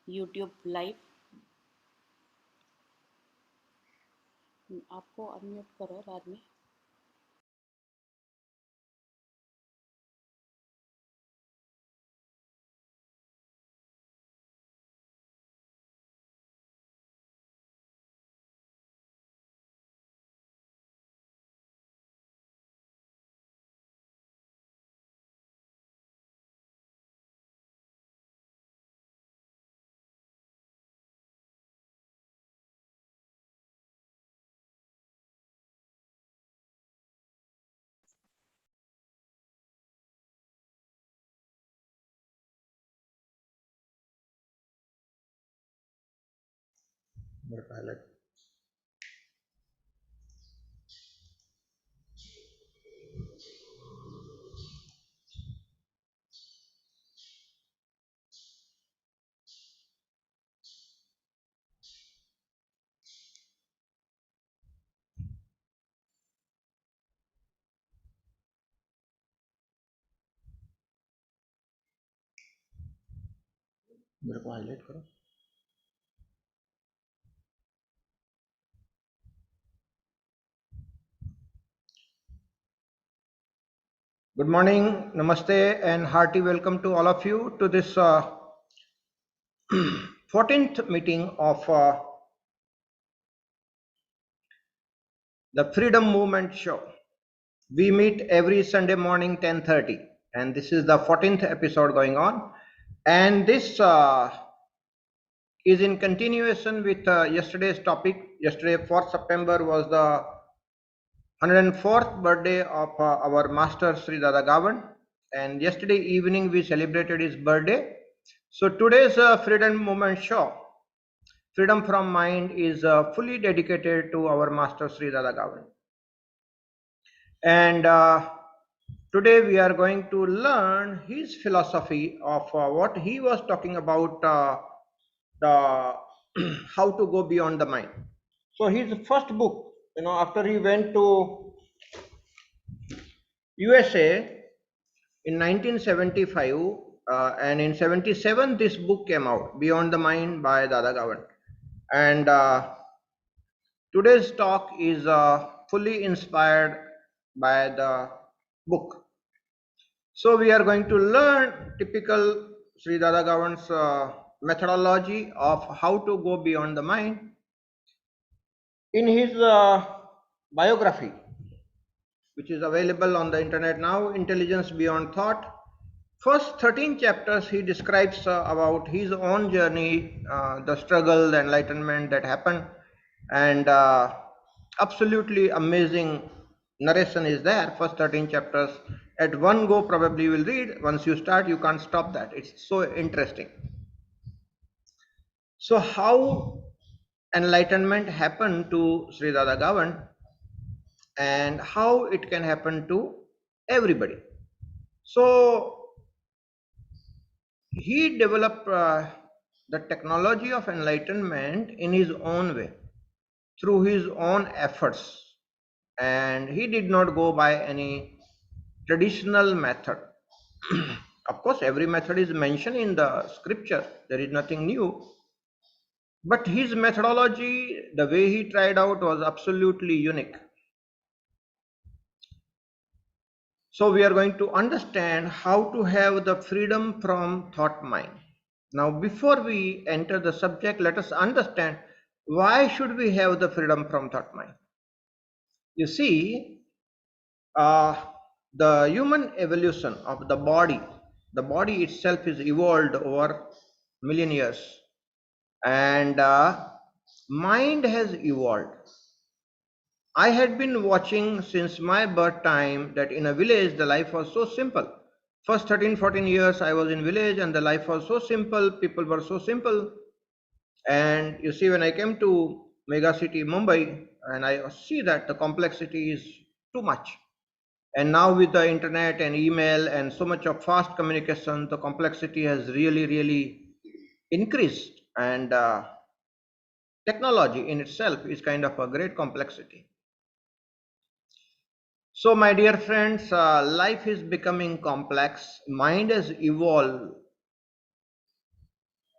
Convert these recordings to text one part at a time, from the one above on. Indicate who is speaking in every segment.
Speaker 1: YouTube live. आपको unmute करो बाद में।
Speaker 2: मेरे को हाईलाइट करो। Good morning, namaste, and hearty welcome to all of you to this 14th meeting of the Freedom Movement Show. We meet every Sunday morning 10:30, and this is the 14th episode going on. And this is in continuation with yesterday's topic. Yesterday, 4th September, was the 104th birthday of our master Sri Dada Gavand, and yesterday evening we celebrated his birthday. So today's Freedom Movement Show, Freedom from Mind, is fully dedicated to our master Sri Dada Gavand. And today we are going to learn his philosophy of what he was talking about, the how to go beyond the mind. So his first book, after he went to USA in 1975, and in 77 this book came out, Beyond the Mind by Dada Gavand. And today's talk is fully inspired by the book. So we are going to learn typical Sri Dada Gavand's methodology of how to go beyond the mind. In his biography, which is available on the internet now, Intelligence Beyond Thought, first 13 chapters he describes about his own journey, the struggle, the enlightenment that happened, and absolutely amazing narration is there. First 13 chapters at one go probably you will read. Once you start, you can't stop that. It's so interesting. So how enlightenment happened to Sri Dada Gavand and how it can happen to everybody. So he developed the technology of enlightenment in his own way, through his own efforts, and he did not go by any traditional method. Of course, every method is mentioned in the scripture, there is nothing new, but his methodology, the way he tried out, was absolutely unique. So we are going to understand how to have the freedom from thought mind. Now, before we enter the subject, let us understand why should we have the freedom from thought mind. You see, uh, the human evolution of the body itself is evolved over million years, and mind has evolved. I had been watching since my birth time that in a village the life was so simple. First 13-14 years I was in village and the life was so simple, people were so simple. And you see, when I came to mega city Mumbai, and I see that the complexity is too much. And now with the internet and email and so much of fast communication, the complexity has really increased. And technology in itself is kind of a great complexity. So, my dear friends, life is becoming complex. Mind has evolved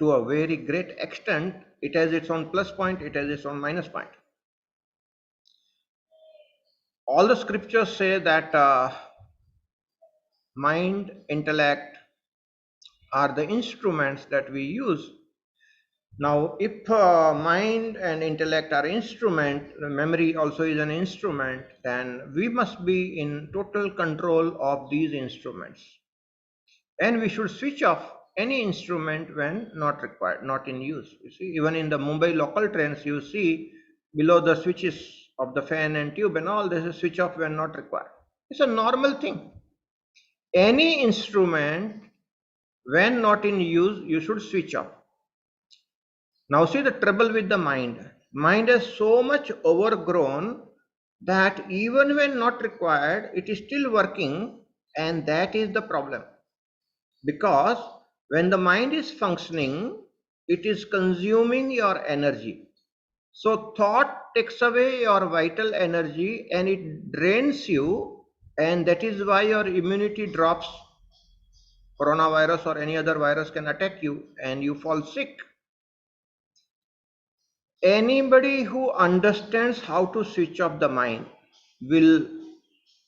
Speaker 2: to a very great extent. It has its own plus point, it has its own minus point. All the scriptures say that mind, intellect are the instruments that we use. Now, if mind and intellect are instrument, memory also is an instrument, then we must be in total control of these instruments. And we should switch off any instrument when not required, not in use. You see, even in the Mumbai local trains, you see below the switches of the fan and tube and all, there's a switch off when not required. It's a normal thing. Any instrument, when not in use, you should switch off. Now see the trouble with the mind. Mind is so much overgrown that even when not required, it is still working, and that is the problem. Because when the mind is functioning, it is consuming your energy. So thought takes away your vital energy and it drains you, and that is why your immunity drops. Coronavirus or any other virus can attack you and you fall sick. Anybody who understands how to switch off the mind will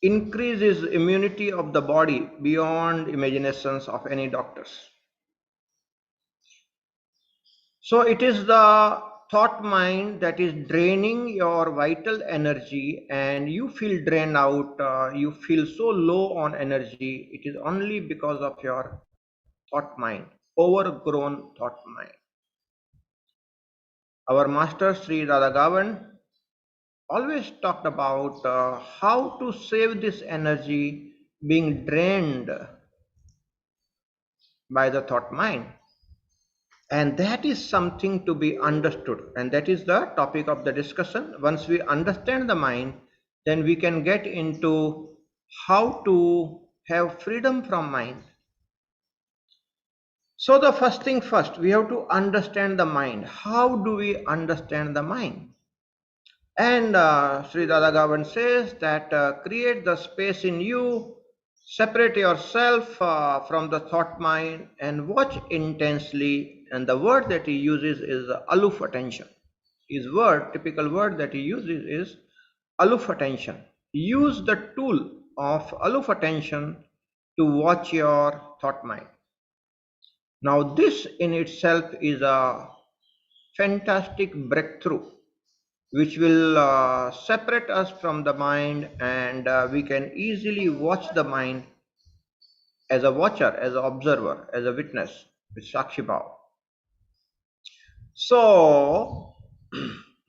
Speaker 2: increase his immunity of the body beyond imaginations of any doctors. So it is the thought mind that is draining your vital energy, and you feel drained out, you feel so low on energy. It is only because of your thought mind, overgrown thought mind. Our master Sri Dada Gavand always talked about how to save this energy being drained by the thought mind. And that is something to be understood. And that is the topic of the discussion. Once we understand the mind, then we can get into how to have freedom from mind. So the first thing first, we have to understand the mind. How do we understand the mind? And Sri Dada Gavand says that create the space in you, separate yourself from the thought mind and watch intensely. And the word that he uses is aloof attention. His word, typical word that he uses is aloof attention. Use the tool of aloof attention to watch your thought mind. Now this in itself is a fantastic breakthrough which will separate us from the mind, and we can easily watch the mind as a watcher, as an observer, as a witness with Sakshi Bhav. So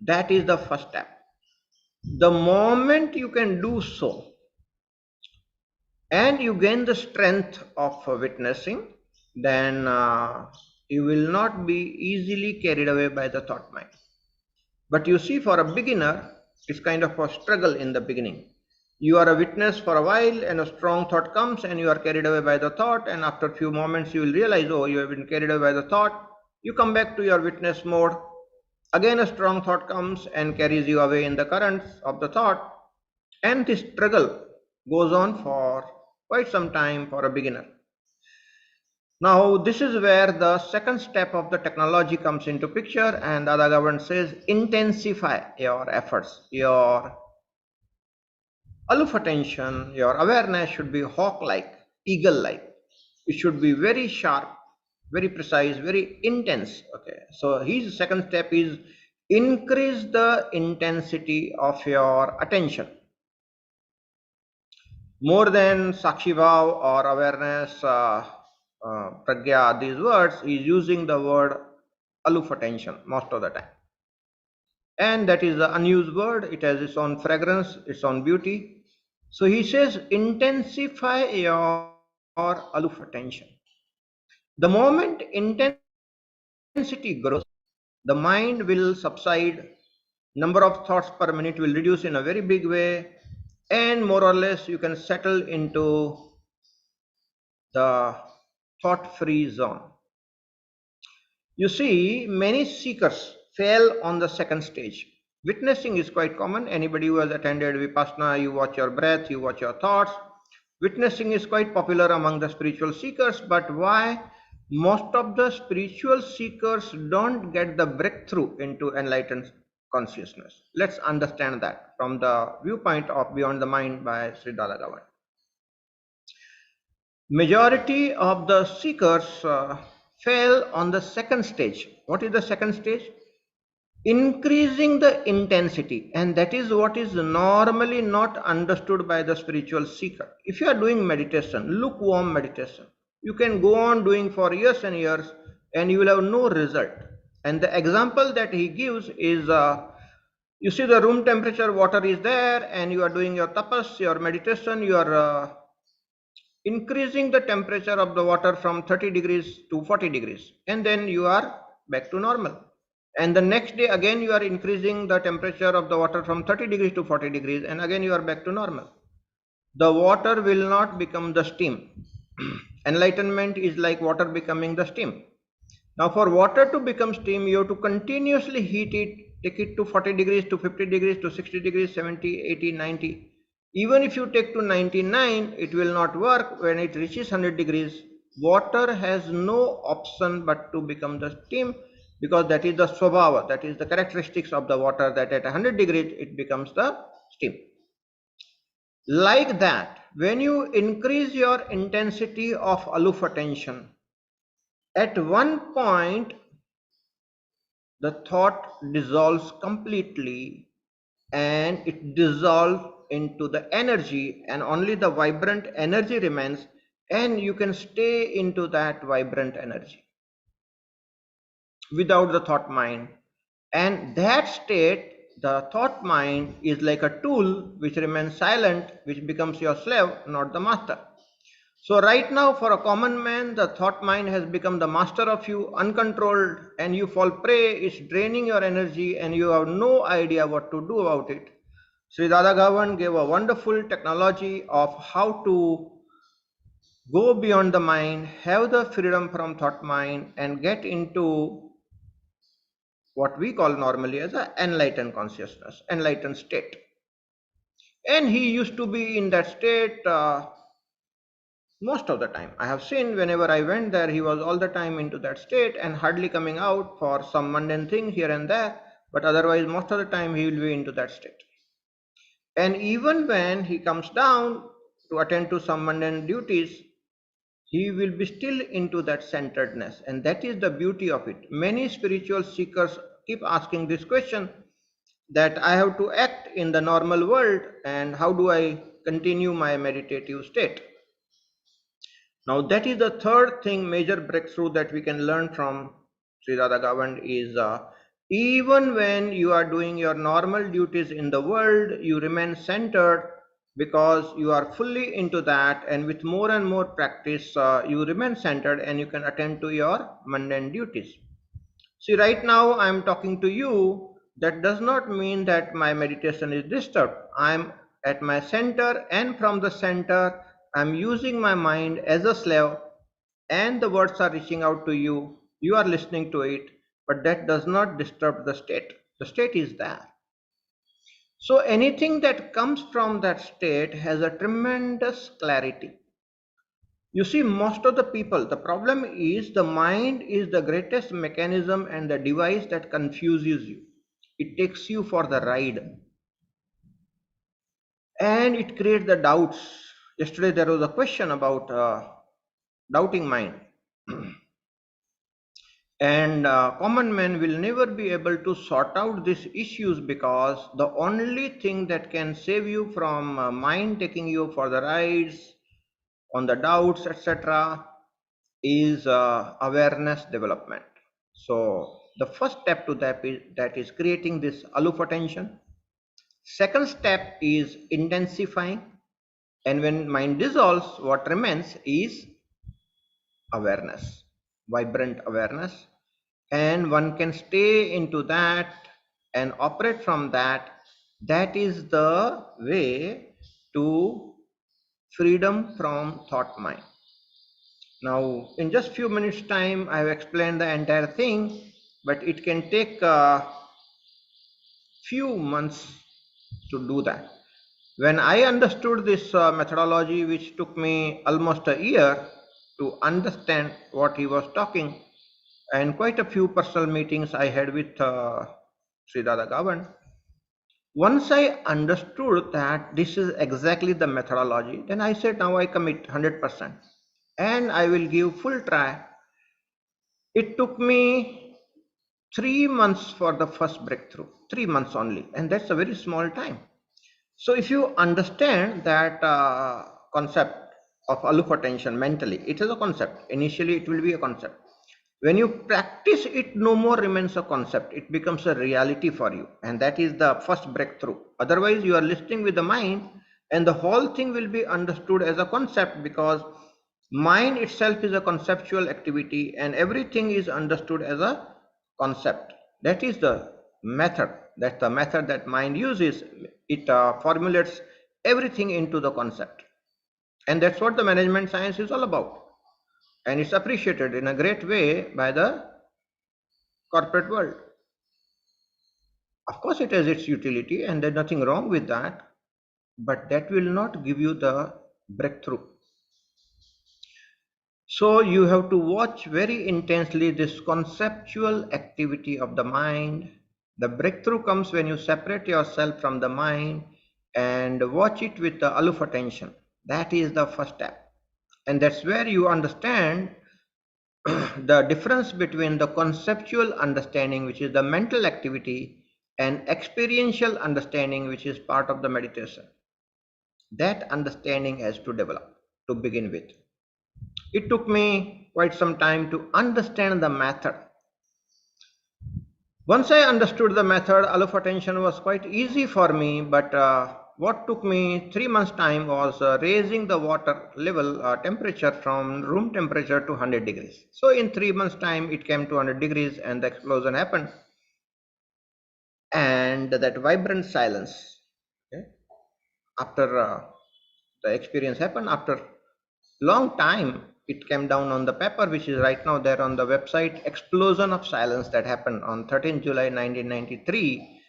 Speaker 2: that is the first step. The moment you can do so and you gain the strength of witnessing, then you will not be easily carried away by the thought mind. But you see, for a beginner, it's kind of a struggle in the beginning. You are a witness for a while and a strong thought comes and you are carried away by the thought, and after a few moments you will realize, oh, you have been carried away by the thought. You come back to your witness mode. Again a strong thought comes and carries you away in the currents of the thought, and this struggle goes on for quite some time for a beginner. Now this is where the second step of the technology comes into picture, and Dada Gavand says intensify your efforts. Your aloof attention, your awareness should be hawk-like, eagle-like. It should be very sharp, very precise, very intense. Okay, so his second step is increase the intensity of your attention. More than Sakshi Bhav or awareness, pragya, these words, he is using the word aloof attention most of the time. And that is the unused word. It has its own fragrance, its own beauty. So he says, intensify your aloof attention. The moment intensity grows, the mind will subside. Number of thoughts per minute will reduce in a very big way, and more or less you can settle into the thought-free zone. You see, many seekers fail on the second stage. Witnessing is quite common. Anybody who has attended Vipassana, you watch your breath, you watch your thoughts. Witnessing is quite popular among the spiritual seekers, but why? most of the spiritual seekers don't get the breakthrough into enlightened consciousness. Let's understand that from the viewpoint of Beyond the Mind by Sri Dada Gavand. Majority of the seekers fail on the second stage. What is the second stage? Increasing the intensity, and that is what is normally not understood by the spiritual seeker. If you are doing meditation, lukewarm meditation, you can go on doing for years and years and you will have no result. And the example that he gives is you see the room temperature water is there and you are doing your tapas, your meditation, you are increasing the temperature of the water from 30 degrees to 40 degrees, and then you are back to normal. And the next day again you are increasing the temperature of the water from 30 degrees to 40 degrees, and again you are back to normal. The water will not become the steam. Enlightenment is like water becoming the steam. Now for water to become steam, you have to continuously heat it, take it to 40 degrees, to 50 degrees, to 60 degrees, 70, 80, 90. Even if you take to 99, it will not work. When it reaches 100 degrees, water has no option but to become the steam, because that is the swabhava, that is the characteristics of the water, that at 100 degrees it becomes the steam. Like that, when you increase your intensity of aloof attention, at one point the thought dissolves completely, and it dissolves into the energy, and only the vibrant energy remains, and you can stay into that vibrant energy without the thought mind. And that state, the thought mind, is like a tool which remains silent, which becomes your slave, not the master. So right now, for a common man, the thought mind has become the master of you, uncontrolled, and you fall prey. It's draining your energy and you have no idea what to do about it. Sri Dada Gavand gave a wonderful technology of how to go beyond the mind, have the freedom from thought mind, and get into what we call normally as an enlightened consciousness, enlightened state. And he used to be in that state most of the time. I have seen whenever I went there, he was all the time into that state and hardly coming out for some mundane thing here and there, but otherwise most of the time he will be into that state. And even when he comes down to attend to some mundane duties, he will be still into that centeredness, and that is the beauty of it. Many spiritual seekers keep asking this question, that I have to act in the normal world, and how do I continue my meditative state? Now that is the third thing, major breakthrough that we can learn from Sri Radha Gavand is even when you are doing your normal duties in the world, you remain centered, because you are fully into that, and with more and more practice, you remain centered and you can attend to your mundane duties. See, right now I am talking to you. That does not mean that my meditation is disturbed. I am at my center, and from the center, I am using my mind as a slave, and the words are reaching out to you. You are listening to it, but that does not disturb the state. The state is there. So anything that comes from that state has a tremendous clarity. You see, most of the people, the problem is the mind is the greatest mechanism and the device that confuses you. It takes you for the ride and it creates the doubts. Yesterday there was a question about doubting mind. And common man will never be able to sort out these issues, because the only thing that can save you from mind taking you for the rides on the doubts, etc., is awareness development. So the first step to that is creating this aloof attention. Second step is intensifying, and when mind dissolves, what remains is awareness, vibrant awareness, and one can stay into that and operate from that. That is the way to freedom from thought mind. Now, in just few minutes time, I have explained the entire thing, but it can take a few months to do that. When I understood this methodology, which took me almost a year to understand what he was talking. And quite a few personal meetings I had with Sri Dada Gavand. Once I understood that this is exactly the methodology, then I said, now I commit 100% and I will give full try. It took me 3 months for the first breakthrough, 3 months only, and that's a very small time. So if you understand that concept of aloof attention mentally, it is a concept. Initially, it will be a concept. When you practice it, no more remains a concept. It becomes a reality for you. And that is the first breakthrough. Otherwise, you are listening with the mind and the whole thing will be understood as a concept, because mind itself is a conceptual activity and everything is understood as a concept. That is the method. That's the method that mind uses. It formulates everything into the concept. And that's what the management science is all about. And it's appreciated in a great way by the corporate world. Of course, it has its utility and there's nothing wrong with that, but that will not give you the breakthrough. So you have to watch very intensely this conceptual activity of the mind. The breakthrough comes when you separate yourself from the mind and watch it with the aloof attention. That is the first step. And that's where you understand the difference between the conceptual understanding, which is the mental activity, and experiential understanding, which is part of the meditation. That understanding has to develop to begin with. It took me quite some time to understand the method. Once I understood the method, aloof attention was quite easy for me, but what took me 3 months time was raising the water level temperature from room temperature to 100 degrees. So in 3 months time, it came to 100 degrees and the explosion happened. And that vibrant silence, okay, after the experience happened, after long time, it came down on the paper, which is right now there on the website, explosion of silence that happened on 13 July 1993.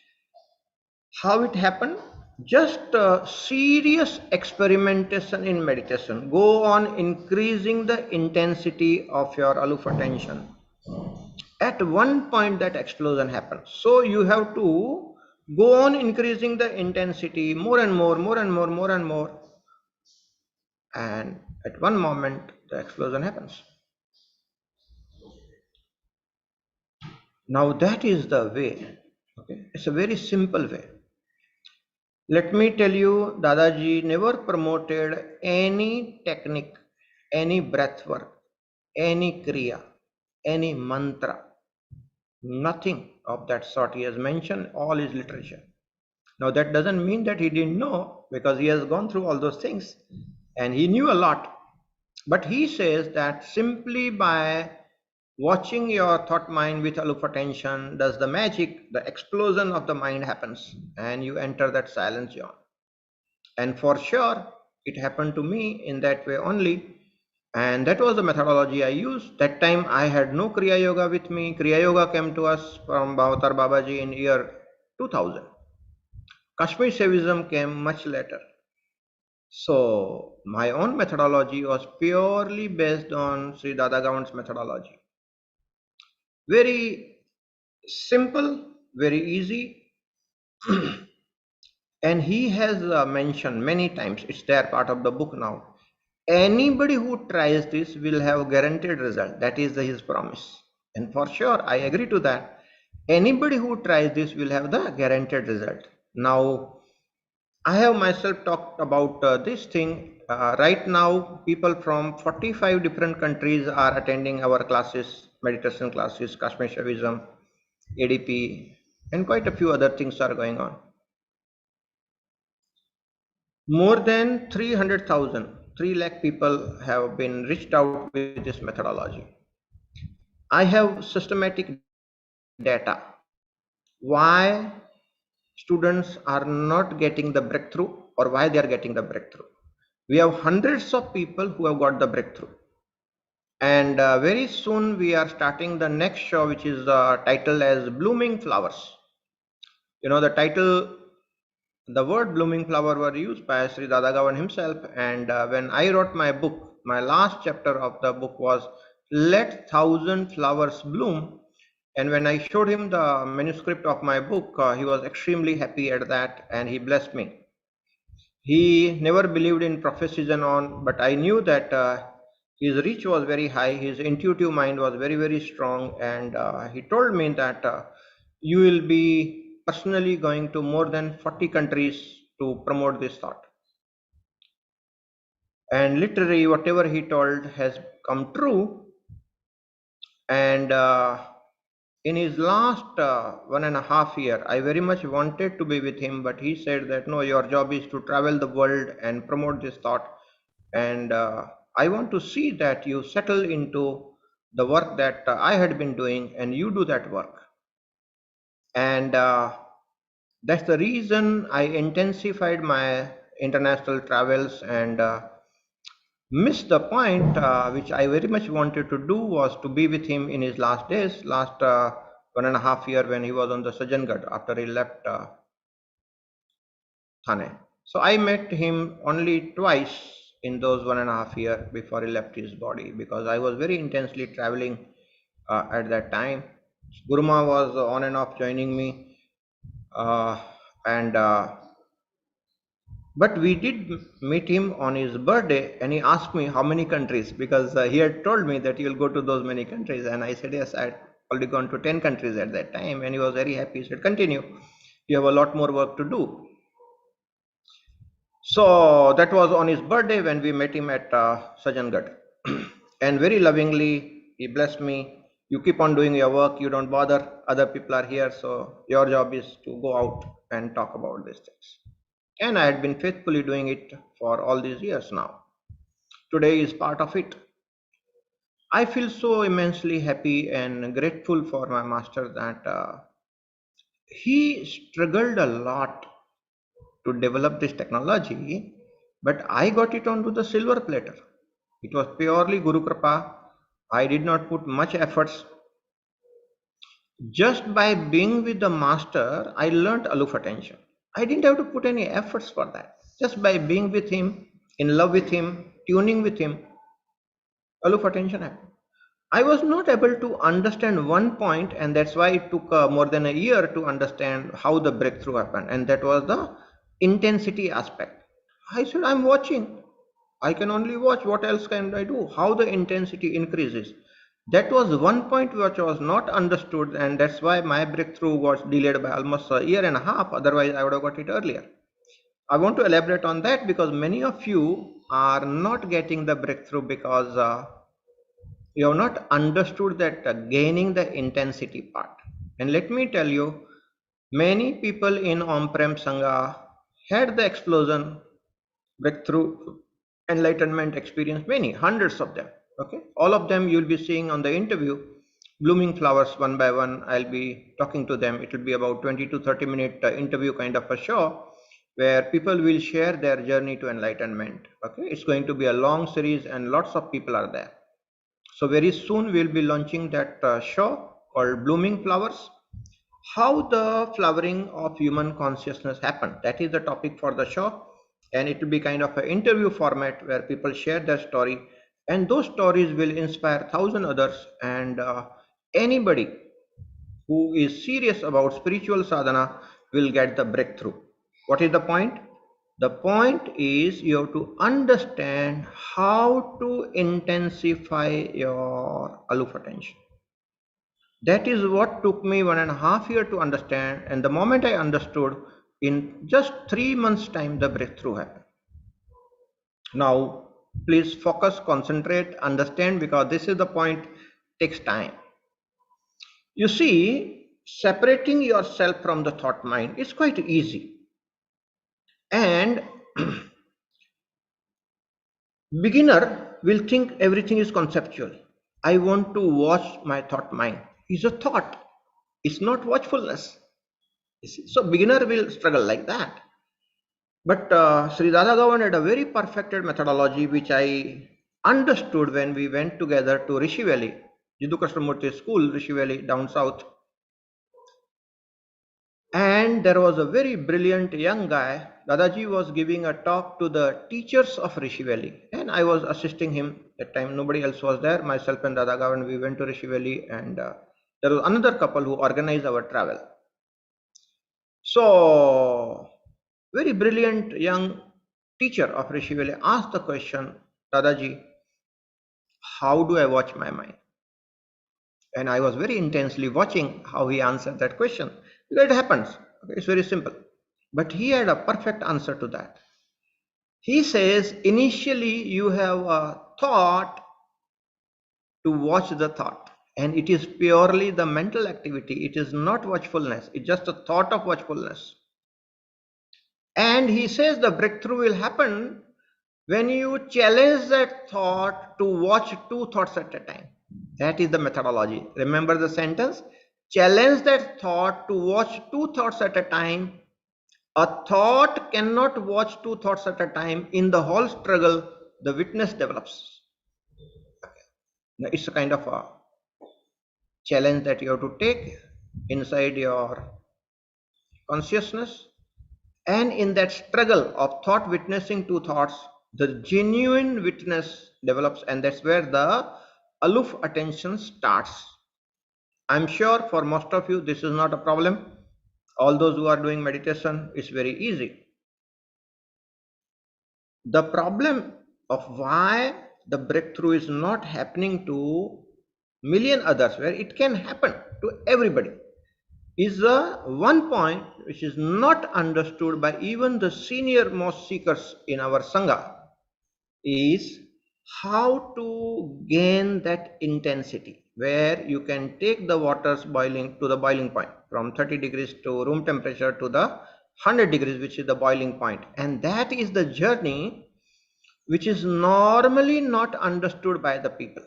Speaker 2: How it happened? Just serious experimentation in meditation. Go on increasing the intensity of your aloof attention. At one point that explosion happens. So you have to go on increasing the intensity more and more, more and more, more and more. And at one moment the explosion happens. Now that is the way. Okay, it's a very simple way. Let me tell you, Dadaji never promoted any technique, any breath work, any kriya, any mantra. Nothing of that sort he has mentioned, all his literature. Now that doesn't mean that he didn't know, because he has gone through all those things and he knew a lot. But he says that simply by watching your thought mind with aloof attention does the magic, the explosion of the mind happens and you enter that silent zone. And for sure, it happened to me in that way only. And that was the methodology I used. That time I had no Kriya Yoga with me. Kriya Yoga came to us from Bhavatar Babaji in year 2000. Kashmir Shaivism came much later. So my own methodology was purely based on Sri Dada Gavand's methodology. Very simple, very easy. And he has mentioned many times, it's there part of the book now. Anybody who tries this will have guaranteed result. That is his promise. And for sure, I agree to that. Anybody who tries this will have the guaranteed result. Now, I have myself talked about this thing. Right now, people from 45 different countries are attending our classes, meditation classes, Kashmir Shaivism, ADP, and quite a few other things are going on. More than 300,000, 3 lakh people have been reached out with this methodology. I have systematic data. Why students are not getting the breakthrough or why they are getting the breakthrough. We have hundreds of people who have got the breakthrough. And very soon we are starting the next show, which is titled as Blooming Flowers. You know, the title, the word blooming flower were used by Sri Dada Gavand himself, and when I wrote my book, My last chapter of the book was Let Thousand Flowers Bloom. And when I showed him the manuscript of my book, he was extremely happy at that and he blessed me. He never believed in prophecies and on, but I knew that his reach was very high, his intuitive mind was very, very strong, and he told me that you will be personally going to more than 40 countries to promote this thought. And literally, whatever he told has come true. And in his last 1.5 years, I very much wanted to be with him, but he said that no, your job is to travel the world and promote this thought. And I want to see that you settle into the work that I had been doing and you do that work. And that's the reason I intensified my international travels and missed the point which I very much wanted to do was to be with him in his last days, last 1.5 years when he was on the Sajangad after he left Thane. So I met him only twice in those 1.5 years before he left his body because I was very intensely traveling at that time. Guruma was on and off joining me, uh, and but we did meet him on his birthday, and he asked me how many countries because he had told me that you'll go to those many countries, and I said yes, I'd already gone to 10 countries at that time, and he was very happy. He said, "Continue, you have a lot more work to do." So that was on his birthday when we met him at Sajangad. And very lovingly, he blessed me. You keep on doing your work, you don't bother. Other people are here, so your job is to go out and talk about these things. And I had been faithfully doing it for all these years now. Today is part of it. I feel so immensely happy and grateful for my master that he struggled a lot to develop this technology, but I got it onto the silver platter. It was purely Guru Kripa. I did not put much efforts. Just by being with the master, I learned aloof attention. I didn't have to put any efforts for that. Just by being with him, in love with him, tuning with him, aloof attention happened. I was not able to understand one point, and that's why it took more than a year to understand how the breakthrough happened, and that was the intensity aspect. I said, I'm watching. I can only watch. What else can I do? How the intensity increases. That was one point which was not understood, and that's why my breakthrough was delayed by almost a year and a half. Otherwise, I would have got it earlier. I want to elaborate on that because many of you are not getting the breakthrough because you have not understood that gaining the intensity part. And let me tell you, many people in on-prem Sangha had the explosion, breakthrough, enlightenment experience, many, hundreds of them. Okay, all of them you'll be seeing on the interview, blooming flowers one by one. I'll be talking to them. It will be about 20 to 30 minute interview kind of a show where people will share their journey to enlightenment. Okay, it's going to be a long series and lots of people are there. So very soon we'll be launching that show called Blooming Flowers. How the flowering of human consciousness happened. That is the topic for the show. And it will be kind of an interview format where people share their story. And those stories will inspire 1,000 others. And anybody who is serious about spiritual sadhana will get the breakthrough. What is the point? The point is you have to understand how to intensify your aloof attention. That is what took me 1.5 years to understand. And the moment I understood, in just 3 months' time, the breakthrough happened. Now, please focus, concentrate, understand, because this is the point, takes time. You see, separating yourself from the thought mind is quite easy. And beginner will think everything is conceptual. I want to watch my thought mind. It's a thought. It's not watchfulness. So beginner will struggle like that. But Sri Dada Gavand had a very perfected methodology which I understood when we went together to Rishi Valley, Jiddu Krishnamurti school, Rishi Valley down south. And there was a very brilliant young guy. Dadaji was giving a talk to the teachers of Rishi Valley, and I was assisting him. That time nobody else was there. Myself and Dada Gavand, we went to Rishi Valley, and there was another couple who organized our travel. So, very brilliant young teacher of Rishi Valley asked the question, Dadaji, how do I watch my mind? And I was very intensely watching how he answered that question. Because it happens. Okay, it's very simple. But he had a perfect answer to that. He says, initially you have a thought to watch the thought. And it is purely the mental activity. It is not watchfulness. It's just a thought of watchfulness. And he says the breakthrough will happen when you challenge that thought to watch two thoughts at a time. That is the methodology. Remember the sentence? Challenge that thought to watch two thoughts at a time. A thought cannot watch two thoughts at a time. In the whole struggle, the witness develops. Now, it's a kind of a challenge that you have to take inside your consciousness. And in that struggle of thought witnessing two thoughts, the genuine witness develops, and that's where the aloof attention starts. I'm sure for most of you, this is not a problem. All those who are doing meditation, it's very easy. The problem of why the breakthrough is not happening to million others, where it can happen to everybody, is the one point which is not understood by even the senior most seekers in our Sangha, is how to gain that intensity where you can take the waters boiling to the boiling point from 30 degrees to room temperature to the 100 degrees, which is the boiling point. And that is the journey which is normally not understood by the people.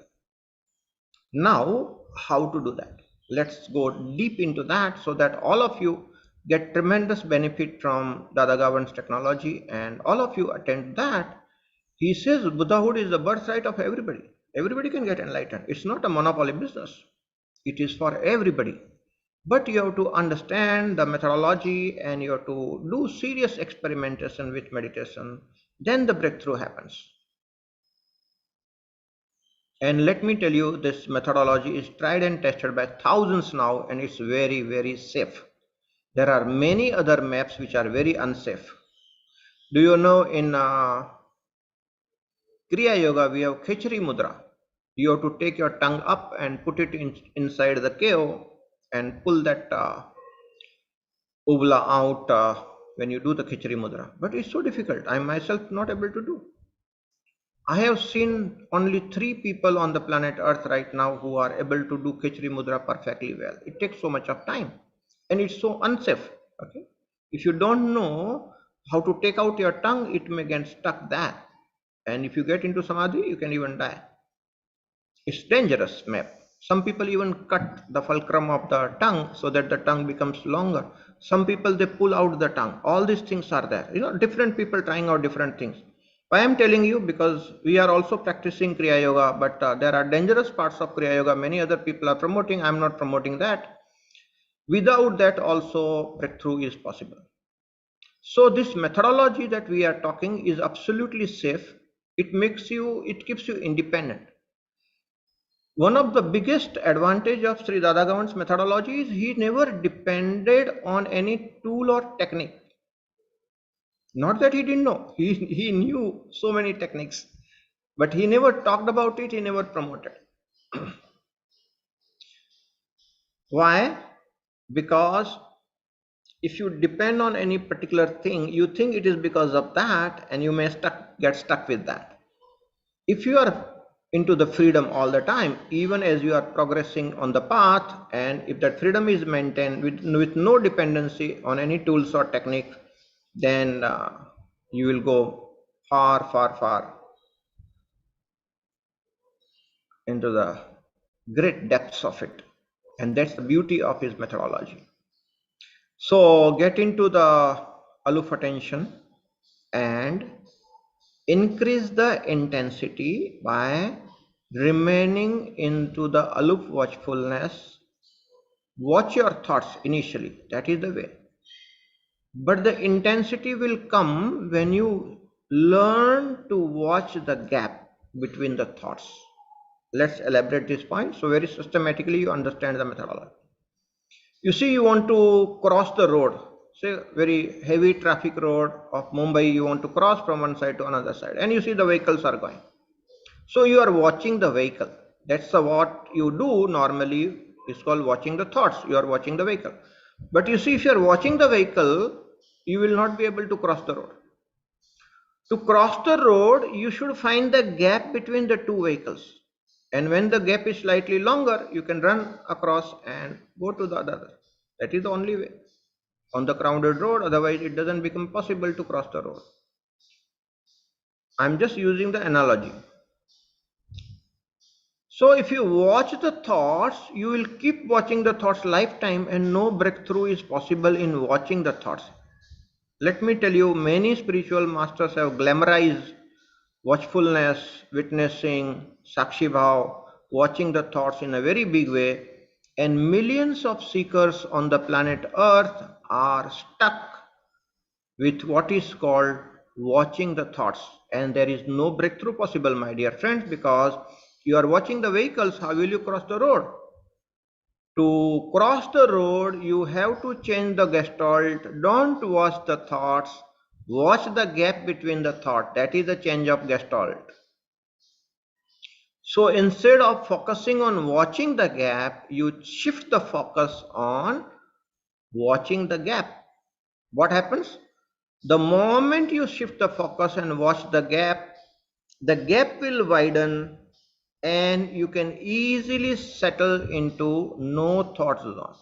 Speaker 2: Now, how to do that? Let's go deep into that so that all of you get tremendous benefit from Dada Gavand's technology, and all of you attend that. He says Buddhahood is the birthright of everybody. Everybody can get enlightened. It's not a monopoly business. It is for everybody. But you have to understand the methodology and you have to do serious experimentation with meditation. Then the breakthrough happens. And let me tell you, this methodology is tried and tested by thousands now, and it's very, very safe. There are many other maps which are very unsafe. Do you know in Kriya Yoga we have Khichri Mudra. You have to take your tongue up and put it inside the cave and pull that uvula out when you do the Khichri Mudra. But it's so difficult. I myself not able to do. I have seen only 3 people on the planet Earth right now who are able to do Khichri Mudra perfectly well. It takes so much of time and it's so unsafe. Okay, if you don't know how to take out your tongue, it may get stuck there, and if you get into samadhi, you can even die. It's dangerous map. Some people even cut the fulcrum of the tongue so that the tongue becomes longer. Some people, they pull out the tongue. All these things are there. Different people trying out different things. I am telling you because we are also practicing Kriya Yoga, but there are dangerous parts of Kriya Yoga. Many other people are promoting. I am not promoting that. Without that also breakthrough is possible. So this methodology that we are talking is absolutely safe. It keeps you independent. One of the biggest advantage of Sri Dada Gavand's methodology is he never depended on any tool or technique. Not that he didn't know, he knew so many techniques, but he never talked about it, he never promoted. Why? Because if you depend on any particular thing, you think it is because of that, and you may get stuck with that. If you are into the freedom all the time, even as you are progressing on the path, and if that freedom is maintained with no dependency on any tools or technique, then you will go far, far, far into the great depths of it. And that's the beauty of his methodology. So get into the aloof attention and increase the intensity by remaining into the aloof watchfulness. Watch your thoughts initially. That is the way. But the intensity will come when you learn to watch the gap between the thoughts. Let's elaborate this point so very systematically you understand the methodology. You see, you want to cross the road, say very heavy traffic road of Mumbai, you want to cross from one side to another side, and you see the vehicles are going. So you are watching the vehicle. That's what you do normally. It's called watching the thoughts. You are watching the vehicle. But you see, if you are watching the vehicle, you will not be able to cross the road. To cross the road, you should find the gap between the two vehicles. And when the gap is slightly longer, you can run across and go to the other. That is the only way. On the crowded road, otherwise it doesn't become possible to cross the road. I'm just using the analogy. So if you watch the thoughts, you will keep watching the thoughts lifetime and no breakthrough is possible in watching the thoughts. Let me tell you, many spiritual masters have glamorized watchfulness, witnessing, sakshi bhav, watching the thoughts in a very big way, and millions of seekers on the planet Earth are stuck with what is called watching the thoughts, and there is no breakthrough possible, my dear friends, because you are watching the vehicles. How will you cross the road? To cross the road, you have to change the gestalt. Don't watch the thoughts, watch the gap between the thought. That is the change of gestalt. So instead of focusing on watching the gap, you shift the focus on watching the gap. What happens? The moment you shift the focus and watch the gap will widen and you can easily settle into no thought zone.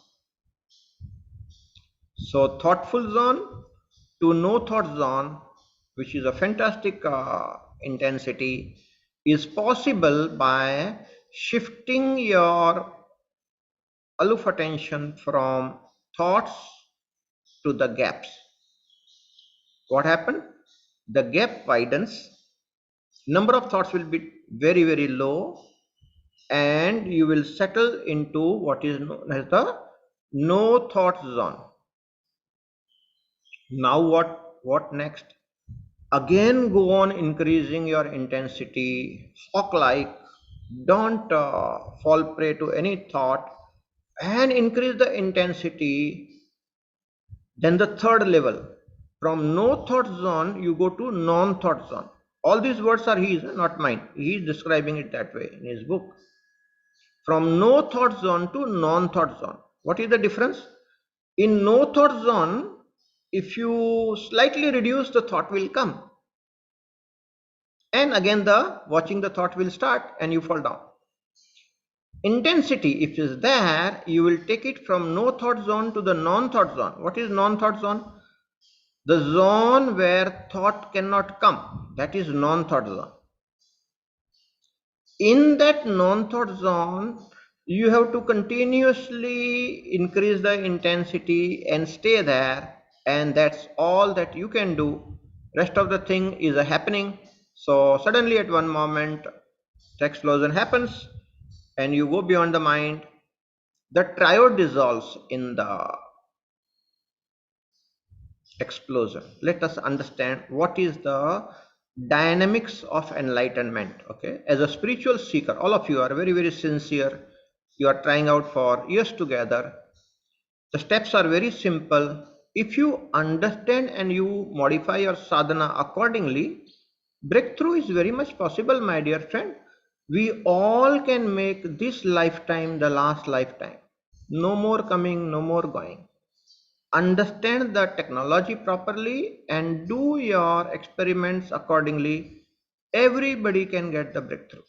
Speaker 2: So thoughtful zone to no thought zone, which is a fantastic intensity, is possible by shifting your aloof attention from thoughts to the gaps. What happened? The gap widens, number of thoughts will be very, very low, and you will settle into what is known as the no thought zone. Now what next? Again go on increasing your intensity, hawk like, don't fall prey to any thought, and increase the intensity. Then the third level, from no thought zone you go to non thought zone. All these words are his, not mine. He is describing it that way in his book. From no thought zone to non thought zone. What is the difference? In no thought zone, if you slightly reduce, the thought will come, and again the watching the thought will start and you fall down. Intensity, if it is there, you will take it from no thought zone to the non thought zone. What is non thought zone? The zone where thought cannot come, that is non thought zone. In that non thought zone, you have to continuously increase the intensity and stay there, and that's all that you can do. Rest of the thing is a happening. So suddenly at one moment the explosion happens and you go beyond the mind. The triode dissolves in the explosion. Let us understand what is the dynamics of enlightenment. Okay, as a spiritual seeker, all of you are very, very sincere. You are trying out for years together. The steps are very simple. If you understand and you modify your sadhana accordingly, breakthrough is very much possible, my dear friend. We all can make this lifetime the last lifetime. No more coming, no more going. Understand the technology properly and do your experiments accordingly. Everybody can get the breakthrough.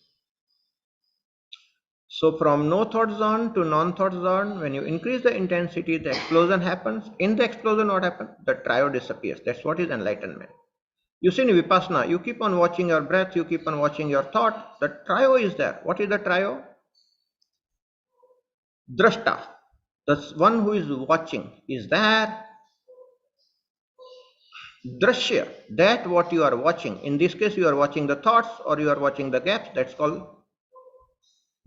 Speaker 2: So from no thought zone to non-thought zone, when you increase the intensity, the explosion happens. In the explosion, what happens? The trio disappears. That's what is enlightenment. You see in Vipassana, you keep on watching your breath, you keep on watching your thought. The trio is there. What is the trio? Drashta. The one who is watching is there. Drashya, that what you are watching. In this case, you are watching the thoughts or you are watching the gaps. That's called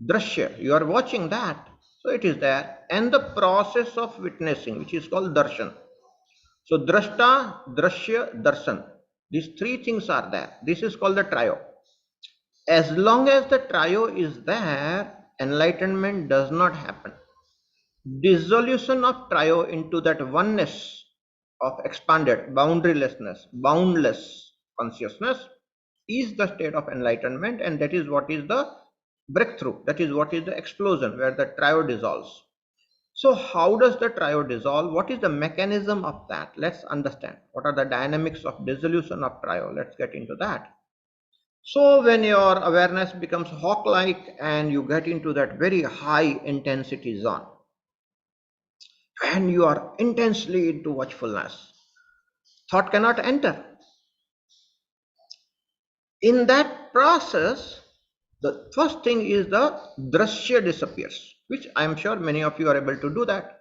Speaker 2: drashya. You are watching that. So it is there. And the process of witnessing, which is called darshan. So drashta, drashya, darshan. These three things are there. This is called the trio. As long as the trio is there, enlightenment does not happen. Dissolution of trio into that oneness of expanded, boundless consciousness is the state of enlightenment, and that is what is the breakthrough. That is what is the explosion where the trio dissolves. So how does the trio dissolve? What is the mechanism of that? Let's understand. What are the dynamics of dissolution of trio? Let's get into that. So when your awareness becomes hawk-like and you get into that very high intensity zone, and you are intensely into watchfulness, thought cannot enter. In that process, the first thing is the drashya disappears, which I am sure many of you are able to do that.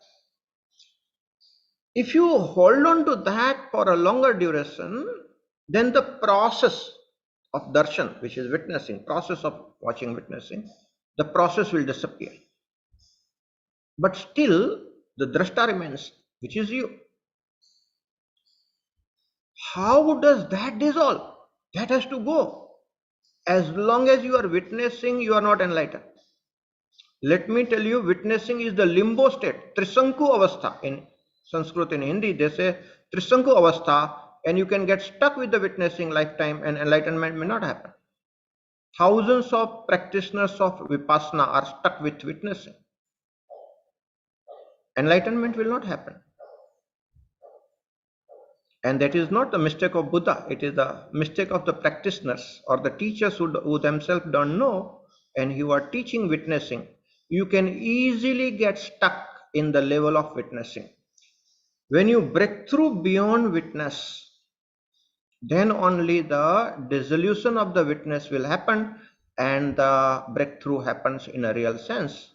Speaker 2: If you hold on to that for a longer duration, then the process of darshan, which is witnessing, process of watching, witnessing, the process will disappear. But still, the drashta remains, which is you. How does that dissolve? That has to go. As long as you are witnessing, you are not enlightened. Let me tell you, witnessing is the limbo state, Trisanku Avastha. In Sanskrit and Hindi, they say Trisanku Avastha, and you can get stuck with the witnessing lifetime and enlightenment may not happen. Thousands of practitioners of Vipassana are stuck with witnessing. Enlightenment will not happen. And that is not the mistake of Buddha, it is the mistake of the practitioners or the teachers who themselves don't know and who are teaching witnessing. You can easily get stuck in the level of witnessing. When you break through beyond witness, then only the dissolution of the witness will happen and the breakthrough happens in a real sense.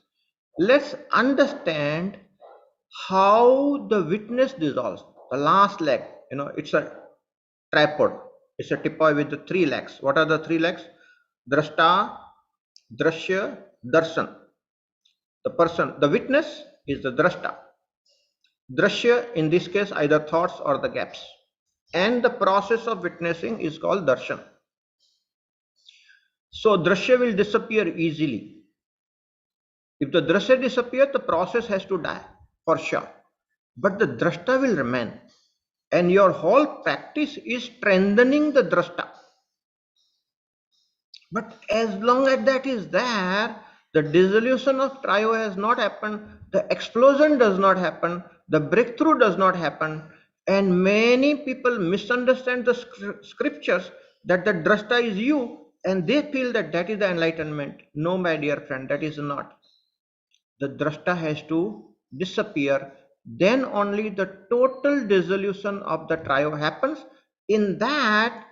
Speaker 2: Let's understand how the witness dissolves. The last leg, it's a tripod. It's a tipoy with the three legs. What are the three legs? Drashta, drashya, darshan. The person, the witness is the drashta. Drashya, in this case, either thoughts or the gaps. And the process of witnessing is called darshan. So drashya will disappear easily. If the drashya disappears, the process has to die for sure. But the drashta will remain. And your whole practice is strengthening the drashta. But as long as that is there, the dissolution of trio has not happened, the explosion does not happen, the breakthrough does not happen, and many people misunderstand the scriptures that the drashta is you, and they feel that that is the enlightenment. No, my dear friend, that is not. The drashta has to disappear. Then only the total dissolution of the trio happens. In that,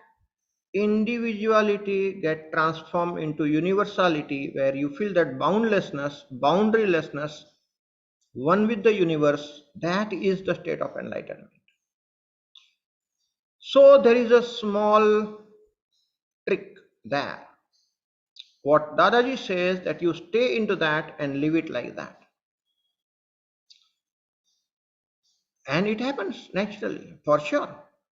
Speaker 2: individuality get transformed into universality, where you feel that boundlessness, boundarylessness, one with the universe. That is the state of enlightenment. So there is a small trick there. What Dadaji says, that you stay into that and leave it like that, and it happens naturally, for sure.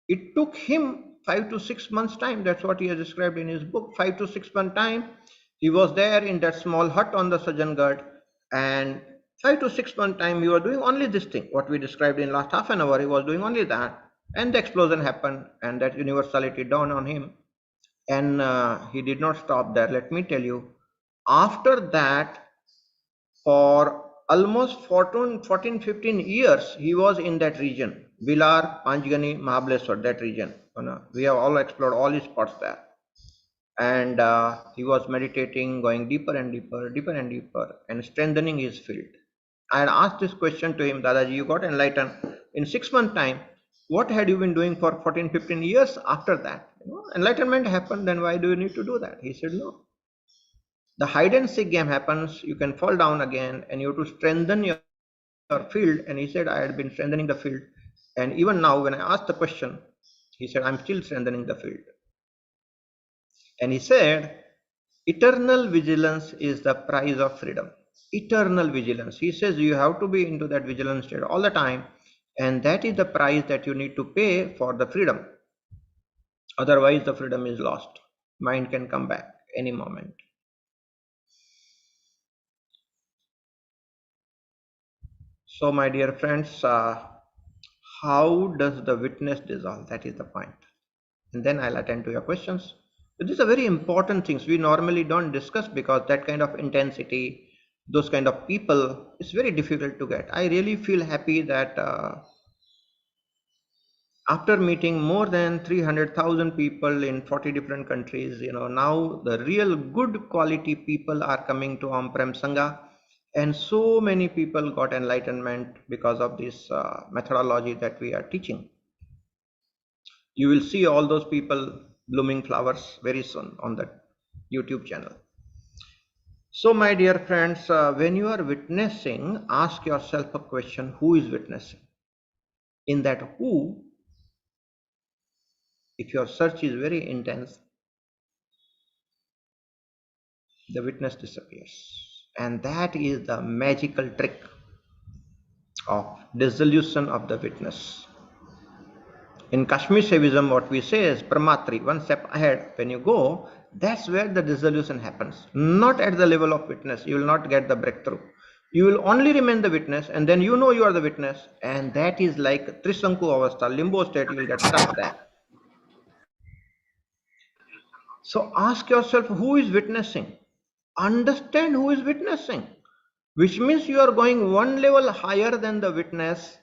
Speaker 2: It took him 5 to 6 months time. That's what he has described in his book. 5 to 6 month time he was there in that small hut on the Sajangarh, and 5 to 6 month time he was doing only this thing, what we described in last half an hour. He was doing only that, and the explosion happened and that universality dawned on him. And he did not stop there. Let me tell you, after that, for almost 14-15 years, he was in that region, Vilar, Panchgani, Mahabaleshwar, that region. We have all explored all his spots there. And he was meditating, going deeper and deeper, deeper and deeper, and strengthening his field. I had asked this question to him, Dadaji, you got enlightened in 6 months time. What had you been doing for 14-15 years after that? Enlightenment happened, then why do you need to do that? He said, no. The hide and seek game happens, you can fall down again, and you have to strengthen your field. And he said, I had been strengthening the field, and even now when I asked the question, he said, I'm still strengthening the field. And he said, eternal vigilance is the price of freedom. Eternal vigilance. He says you have to be into that vigilance state all the time, And that is the price that you need to pay for the freedom. Otherwise, the freedom is lost. Mind can come back any moment. So, my dear friends, how does the witness dissolve? That is the point. And then I'll attend to your questions. So these are very important things we normally don't discuss because that kind of intensity, those kind of people, is very difficult to get. I really feel happy that after meeting more than 300,000 people in 40 different countries, now the real good quality people are coming to Prem Sangha, and so many people got enlightenment because of this methodology that we are teaching. You will see all those people blooming flowers very soon on that YouTube channel. So, my dear friends, when you are witnessing, ask yourself a question: who is witnessing? In that who, if your search is very intense, the witness disappears. And that is the magical trick of dissolution of the witness. In Kashmir Shaivism, what we say is Pramatri, one step ahead. When you go, that's where the dissolution happens. Not at the level of witness. You will not get the breakthrough. You will only remain the witness, and then you know you are the witness, and that is like Trisanku Avastha, limbo state, you will get stuck there. So ask yourself, who is witnessing? Understand who is witnessing, which means you are going one level higher than the witness.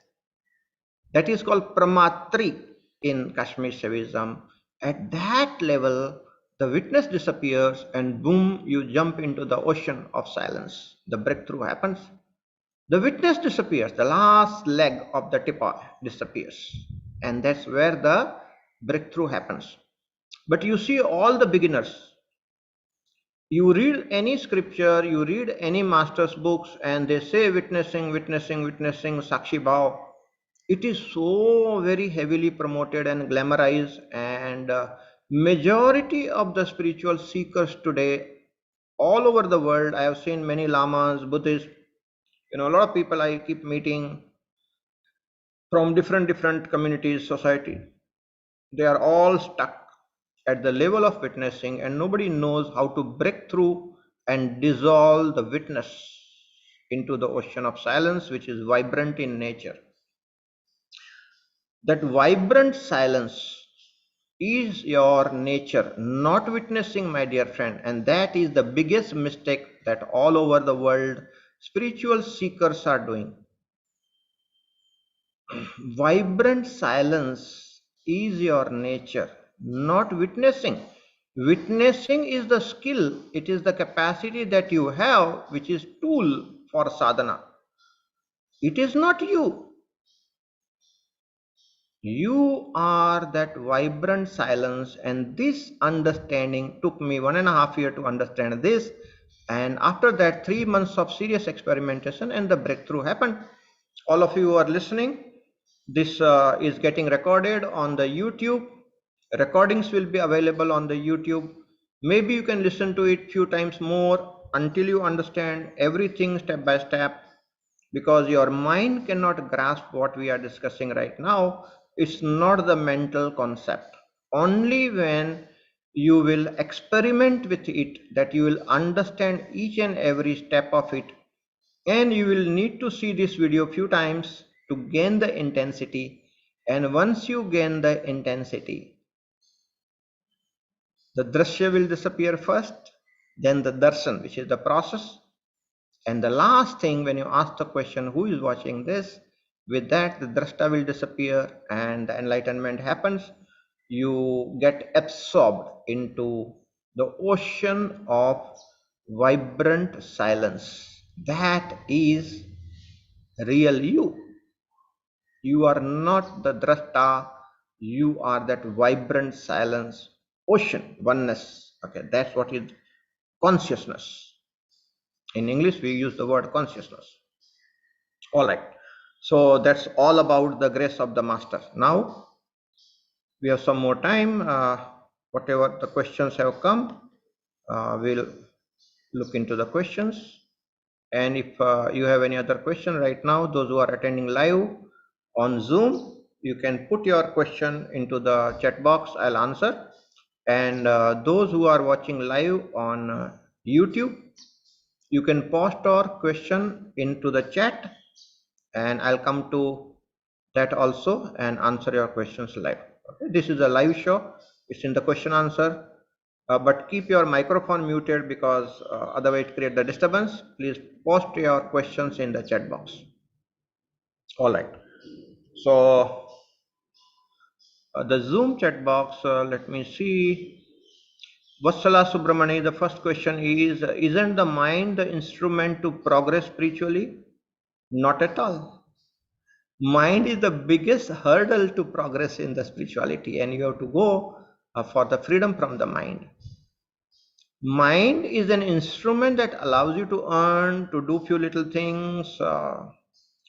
Speaker 2: That is called Pramatri in Kashmir Shaivism. At that level, the witness disappears and boom, you jump into the ocean of silence. The breakthrough happens. The witness disappears, the last leg of the tipa disappears. And that's where the breakthrough happens. But you see, all the beginners, you read any scripture, you read any master's books, and they say witnessing, witnessing, witnessing, Sakshi Bhav. It is so very heavily promoted and glamorized, and majority of the spiritual seekers today, all over the world, I have seen many lamas, Buddhists, a lot of people I keep meeting from different communities, society. They are all stuck at the level of witnessing, and nobody knows how to break through and dissolve the witness into the ocean of silence, which is vibrant in nature. That vibrant silence is your nature, not witnessing, my dear friend. And that is the biggest mistake that all over the world spiritual seekers are doing. Vibrant silence is your nature, not witnessing. Witnessing is the skill, it is the capacity that you have, which is tool for sadhana. It is not you. You are that vibrant silence, and this understanding took me 1.5 years to understand this. And after that, 3 months of serious experimentation, and the breakthrough happened. All of you who are listening, this is getting recorded on the YouTube. Recordings will be available on the YouTube. Maybe you can listen to it few times more until you understand everything step by step, because your mind cannot grasp what we are discussing right now. It's not the mental concept. Only when you will experiment with it that you will understand each and every step of it, and you will need to see this video few times to gain the intensity. And once you gain the intensity, the drashya will disappear first, then the darshan, which is the process, and the last thing, when you ask the question, who is watching this? With that, the drashta will disappear and the enlightenment happens. You get absorbed into the ocean of vibrant silence. That is real you. You are not the drashta, you are that vibrant silence, ocean, oneness. Okay, that's what is consciousness. In English, we use the word consciousness. All right. So that's all about the grace of the master. Now we have some more time. Whatever the questions have come, we'll look into the questions. And if you have any other question right now, those who are attending live, On Zoom, you can put your question into the chat box, I'll answer. And those who are watching live on YouTube, you can post your question into the chat and I'll come to that also and answer your questions live. Okay? This is a live show. It's in the question answer. But keep your microphone muted because otherwise it create the disturbance. Please post your questions in the chat box. All right. So the Zoom chat box, let me see. Vatsala Subramani, the first question is, isn't the mind the instrument to progress spiritually? Not at all. Mind is the biggest hurdle to progress in the spirituality, and you have to go for the freedom from the mind. Mind is an instrument that allows you to earn, to do few little things,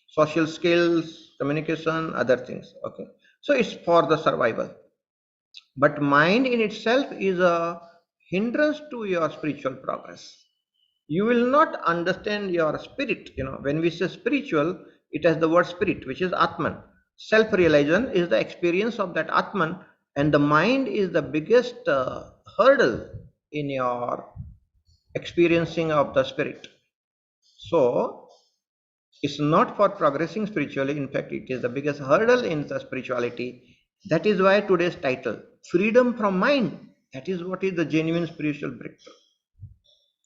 Speaker 2: social skills, communication, other things. Okay, so it's for the survival. But mind in itself is a hindrance to your spiritual progress. You will not understand your spirit. When we say spiritual, it has the word spirit, which is Atman. Self-realization is the experience of that Atman, and the mind is the biggest hurdle in your experiencing of the spirit. So it's not for progressing spiritually. In fact, it is the biggest hurdle in the spirituality. That is why today's title, Freedom from Mind. That is what is the genuine spiritual breakthrough.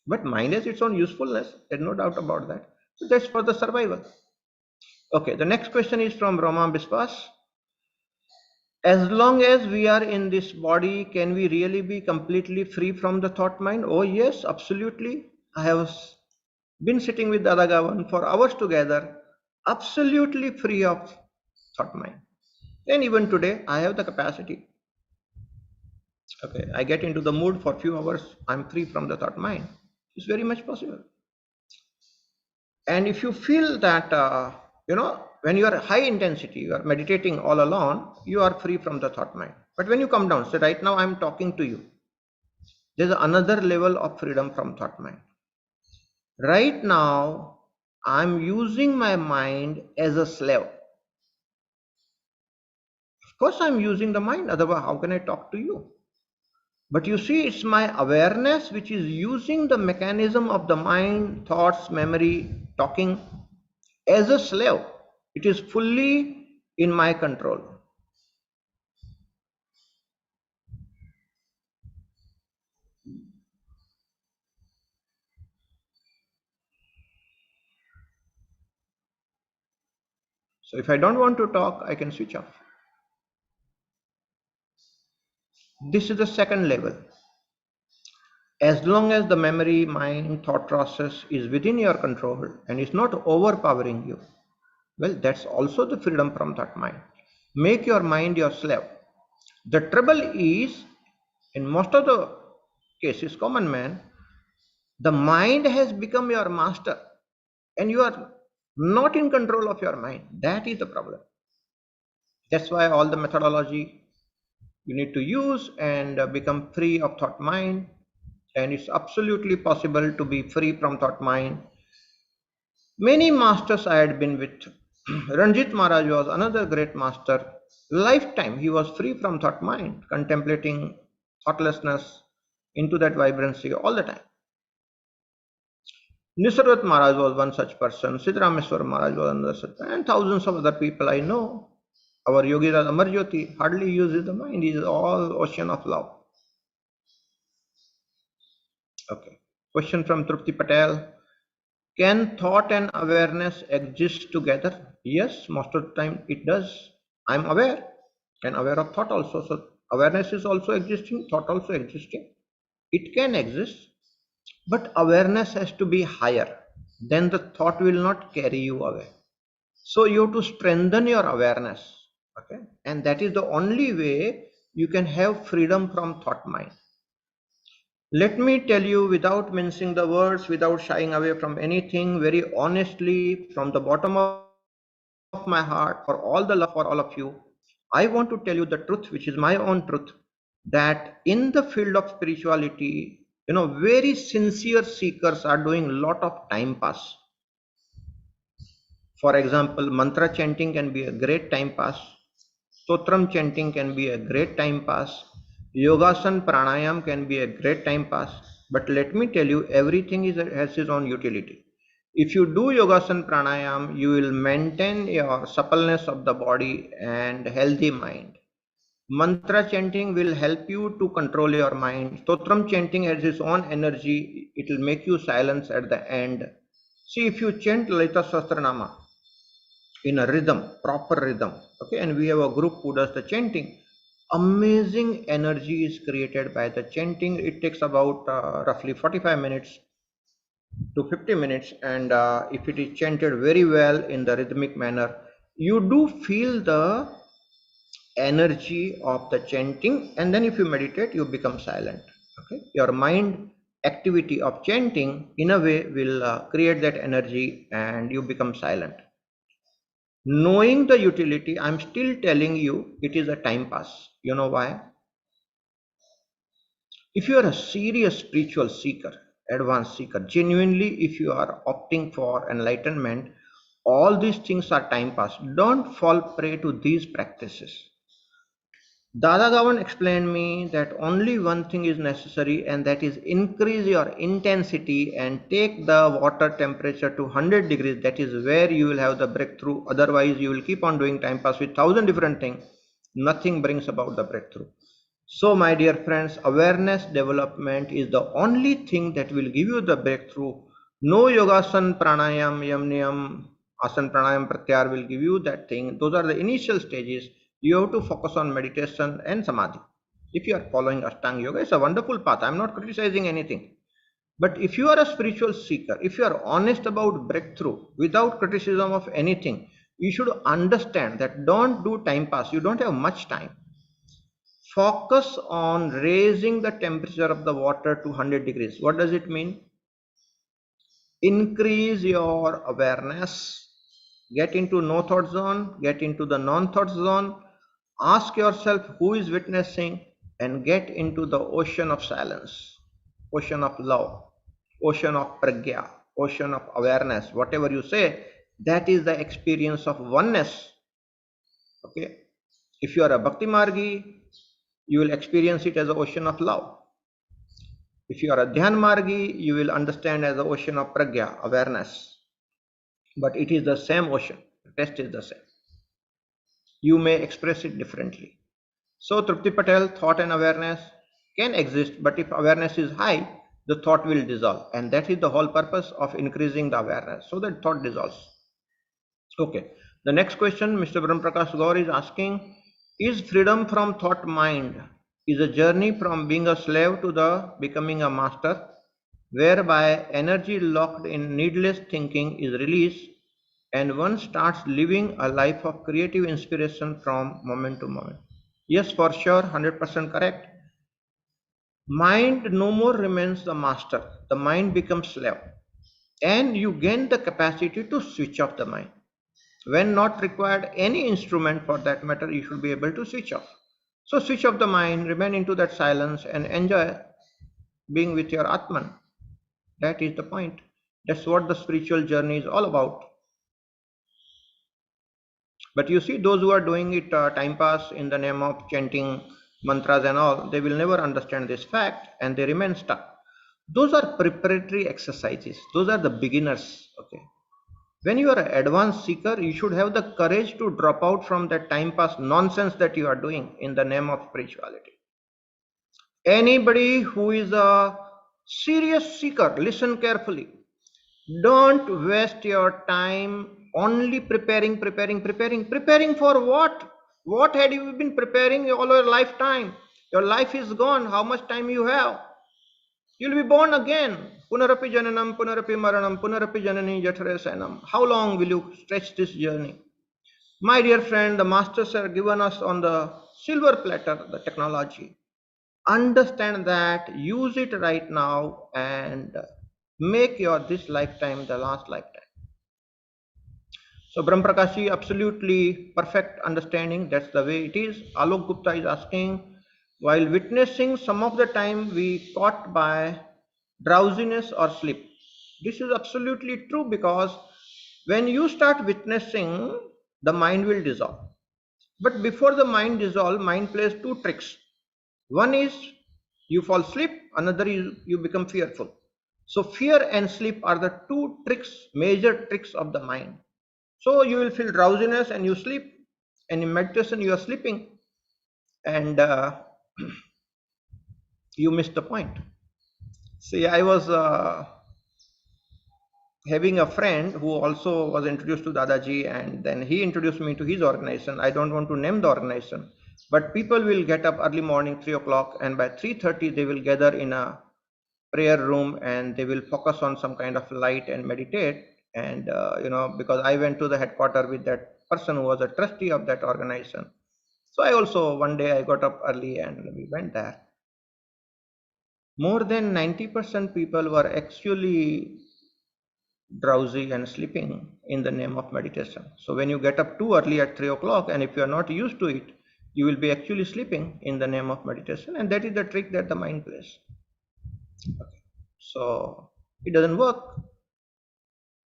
Speaker 2: But mind has its own usefulness. There's no doubt about that. So that's for the survival. Okay, the next question is from Roma Biswas. As long as we are in this body, can we really be completely free from the thought mind? Oh yes, absolutely. I have been sitting with Dada Gavand for hours together, absolutely free of thought mind. And even today, I have the capacity. Okay, I get into the mood for a few hours, I'm free from the thought mind. It's very much possible. And if you feel that, when you are high intensity, you are meditating all alone, you are free from the thought mind. But when you come down, say right now I'm talking to you, there's another level of freedom from thought mind. Right now, I'm using my mind as a slave. Of course, I'm using the mind, otherwise, how can I talk to you? But you see, it's my awareness which is using the mechanism of the mind, thoughts, memory, talking as a slave. It is fully in my control. So if I don't want to talk, I can switch off. This is the second level. As long as the memory, mind, thought process is within your control and is not overpowering you, well, that's also the freedom from that mind. Make your mind your slave. The trouble is, in most of the cases, common man, the mind has become your master and you are not in control of your mind. That is the problem. That's why all the methodology you need to use and become free of thought mind. And it's absolutely possible to be free from thought mind. Many masters I had been with. Ranjit Maharaj was another great master. Lifetime he was free from thought mind, contemplating thoughtlessness into that vibrancy all the time. Nisargat Maharaj was one such person. Siddharameswar Maharaj was another such, and thousands of other people I know. Our Yogiraj Amarjyoti hardly uses the mind. He is all ocean of love. Okay. Question from Trupti Patel. Can thought and awareness exist together? Yes, most of the time it does. I'm aware and aware of thought also. So awareness is also existing, thought also existing. It can exist, but awareness has to be higher. Then the thought will not carry you away. So you have to strengthen your awareness. Okay, and that is the only way you can have freedom from thought mind. Let me tell you, without mincing the words, without shying away from anything, very honestly, from the bottom of my heart, for all the love for all of you, I want to tell you the truth, which is my own truth, that in the field of spirituality, very sincere seekers are doing a lot of time pass. For example, mantra chanting can be a great time pass. Stotram chanting can be a great time pass. Yogasan pranayam can be a great time pass. But let me tell you, everything has its own utility. If you do yogasan pranayam, you will maintain your suppleness of the body and healthy mind. Mantra chanting will help you to control your mind. Stotram chanting has its own energy. It will make you silence at the end. See, if you chant Lalita Sahasranama in a rhythm, proper rhythm, okay, and we have a group who does the chanting, amazing energy is created by the chanting. It takes about roughly 45 minutes to 50 minutes, and if it is chanted very well in the rhythmic manner, you do feel the energy of the chanting, and then if you meditate you become silent. Okay, your mind activity of chanting in a way will create that energy and you become silent. Knowing the utility, I'm still telling you it is a time pass. You know why? If you are a serious spiritual seeker, advanced seeker, genuinely, if you are opting for enlightenment, all these things are time pass. Don't fall prey to these practices. Dada Gavand explained me that only one thing is necessary, and that is increase your intensity and take the water temperature to 100 degrees. That is where you will have the breakthrough. Otherwise, you will keep on doing time pass with 1,000 different things. Nothing brings about the breakthrough. So, my dear friends, awareness development is the only thing that will give you the breakthrough. No yogasan, pranayam, yam niyam, asan pranayam pratyahar will give you that thing. Those are the initial stages. You have to focus on meditation and samadhi. If you are following Ashtanga Yoga, it's a wonderful path. I'm not criticizing anything. But if you are a spiritual seeker, if you are honest about breakthrough without criticism of anything, you should understand that don't do time pass. You don't have much time. Focus on raising the temperature of the water to 100 degrees. What does it mean? Increase your awareness, get into no thought zone, get into the non thought zone, ask yourself who is witnessing, and get into the ocean of silence, ocean of love, ocean of pragya, ocean of awareness. Whatever you say, that is the experience of oneness. Okay, if you are a bhakti margi, you will experience it as an ocean of love. If you are a Dhyan Margi, you will understand as the ocean of Pragya, awareness. But it is the same ocean. The test is the same. You may express it differently. So, Trupti Patel, thought and awareness can exist, but if awareness is high, the thought will dissolve. And that is the whole purpose of increasing the awareness. So that thought dissolves. Okay. The next question Mr. Brahm Prakash Gaur is asking, is freedom from thought mind is a journey from being a slave to the becoming a master, whereby energy locked in needless thinking is released and one starts living a life of creative inspiration from moment to moment. Yes, for sure, 100% correct. Mind no more remains the master, the mind becomes slave, and you gain the capacity to switch off the mind. When not required any instrument for that matter, you should be able to switch off. So switch off the mind, remain into that silence and enjoy being with your Atman. That is the point. That's what the spiritual journey is all about. But you see, those who are doing it time pass in the name of chanting mantras and all, they will never understand this fact and they remain stuck. Those are preparatory exercises. Those are the beginners. Okay. When you are an advanced seeker, you should have the courage to drop out from that time pass nonsense that you are doing in the name of spirituality. Anybody who is a serious seeker, listen carefully. Don't waste your time only preparing for what? What had you been preparing all your lifetime? Your life is gone. How much time you have? You'll be born again. Punarapi jananam, punarapi maranam, punarapi janani jatare sanam. How long will you stretch this journey? My dear friend, the masters have given us on the silver platter the technology. Understand that, use it right now, and make your this lifetime the last lifetime. So Brahm Prakashi, absolutely perfect understanding. That's the way it is. Alok Gupta is asking, while witnessing, some of the time we caught by drowsiness or sleep. This is absolutely true, because When you start witnessing, the mind will dissolve. But before the mind dissolve, mind plays two tricks. One is you fall asleep, another is you become fearful. So fear and sleep are the two tricks, major tricks of the mind. So you will feel drowsiness and you sleep, and in meditation you are sleeping, and you miss the point. See, I was having a friend who also was introduced to Dadaji, and then he introduced me to his organization. I don't want to name the organization, but people will get up early morning, 3 o'clock, and by 3:30 they will gather in a prayer room and they will focus on some kind of light and meditate. And because I went to the headquarters with that person who was a trustee of that organization, so I also one day I got up early and we went there. More than 90% people were actually drowsy and sleeping in the name of meditation. So when you get up too early at 3 o'clock, and if you are not used to it, you will be actually sleeping in the name of meditation, and that is the trick that the mind plays. Okay. So it doesn't work.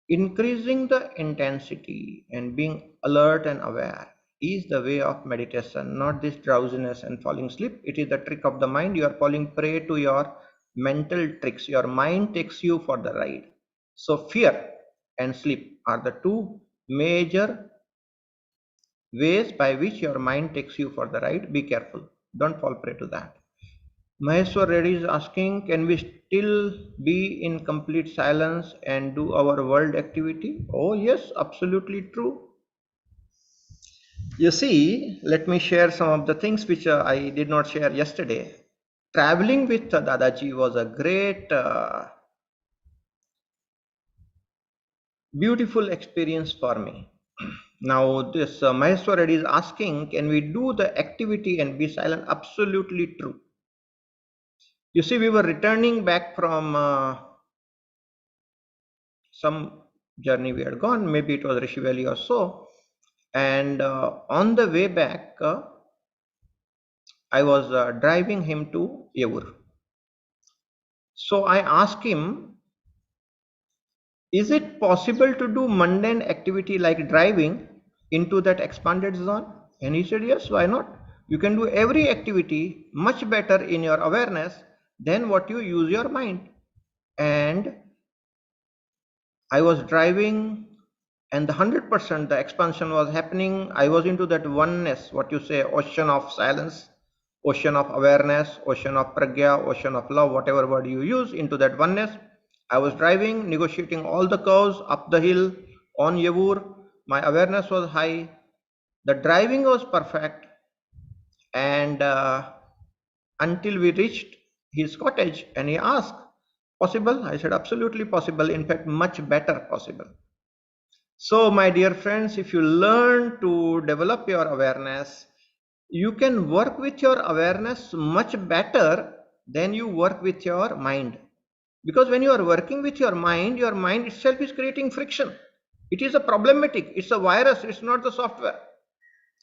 Speaker 2: Increasing the intensity and being alert and aware is the way of meditation, not this drowsiness and falling asleep. It is the trick of the mind. You are falling prey to your mental tricks. Your mind takes you for the ride. So fear and sleep are the two major ways by which your mind takes you for the ride. Be careful. Don't fall prey to that. Maheshwar Reddy is asking, can we still be in complete silence and do our world activity? Oh yes, absolutely true. You see, let me share some of the things which I did not share yesterday. Traveling with Dadaji was a great, beautiful experience for me. Now this Maheshwar Reddy is asking, can we do the activity and be silent? Absolutely true. You see, we were returning back from some journey we had gone, maybe it was Rishi Valley or so, and on the way back, I was driving him to Yavur. So I asked him, is it possible to do mundane activity like driving into that expanded zone? And he said, yes, why not? You can do every activity much better in your awareness than what you use your mind. And I was driving and the 100% the expansion was happening. I was into that oneness, what you say, ocean of silence, ocean of awareness, ocean of pragya, ocean of love, whatever word you use, into that oneness. I was driving, negotiating all the curves up the hill on Yavur. My awareness was high. The driving was perfect. And until we reached his cottage, and he asked, possible? I said, absolutely possible. In fact, much better possible. So, my dear friends, if you learn to develop your awareness, you can work with your awareness much better than you work with your mind. Because when you are working with your mind itself is creating friction. It is a problematic, it's a virus, it's not the software.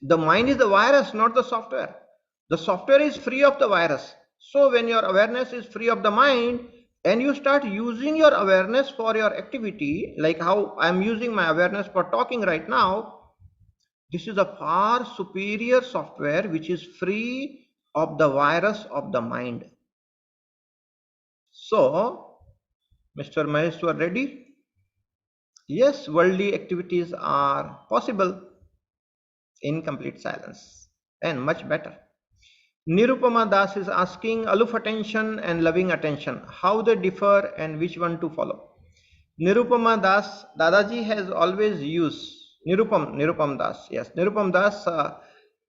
Speaker 2: The mind is the virus, not the software. The software is free of the virus. So when your awareness is free of the mind and you start using your awareness for your activity, like how I'm using my awareness for talking right now, this is a far superior software which is free of the virus of the mind. So, Mr. Maheshwar Reddy, yes, worldly activities are possible in complete silence and much better. Nirupama Das is asking aloof attention and loving attention, how they differ and which one to follow. Nirupama Das, Dadaji has always used, Nirupam Das, yes, Nirupam Das,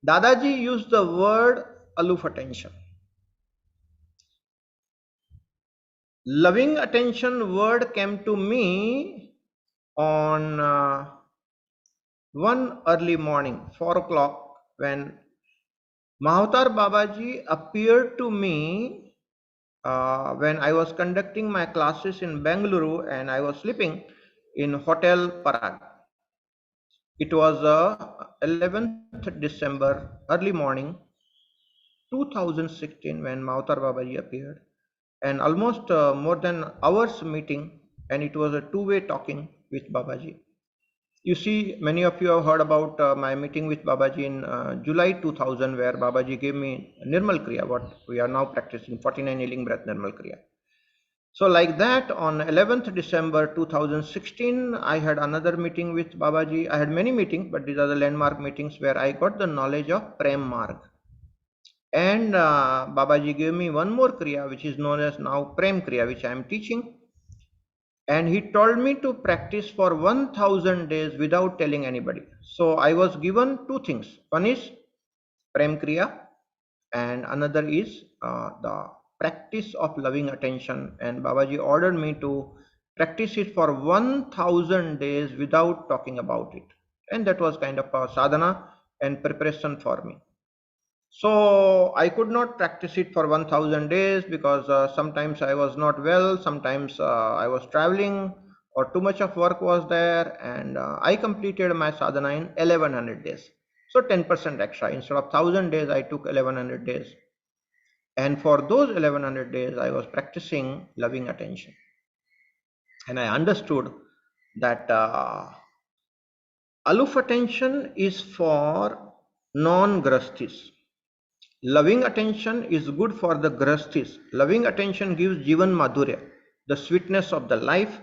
Speaker 2: Dadaji used the word aloof attention. Loving attention word came to me on one early morning, 4 o'clock, when Mahavatar Babaji appeared to me when I was conducting my classes in Bengaluru and I was sleeping in Hotel Parag. It was 11th December, early morning, 2016, when Mahavatar Babaji appeared, and almost more than hours meeting, and it was a two-way talking with Babaji. You see, many of you have heard about my meeting with Babaji in July 2000, where Babaji gave me Nirmal Kriya, what we are now practicing, 49 kneeling breath Nirmal Kriya. So like that, on 11th December 2016, I had another meeting with Babaji. I had many meetings, but these are the landmark meetings where I got the knowledge of Prem Marg. And Babaji gave me one more Kriya, which is known as now Prem Kriya, which I am teaching. And he told me to practice for 1000 days without telling anybody. So I was given two things. One is Prem Kriya, and another is the practice of loving attention. And Babaji ordered me to practice it for 1000 days without talking about it. And that was kind of a sadhana and preparation for me. So I could not practice it for 1000 days because sometimes I was not well, sometimes I was traveling, or too much of work was there, and I completed my sadhana in 1100 days. So 10% extra. Instead of 1000 days, I took 1100 days. And for those 1100 days, I was practicing loving attention. And I understood that aloof attention is for non-grasthis. Loving attention is good for the grasthis. Loving attention gives Jivan Madhurya, the sweetness of the life,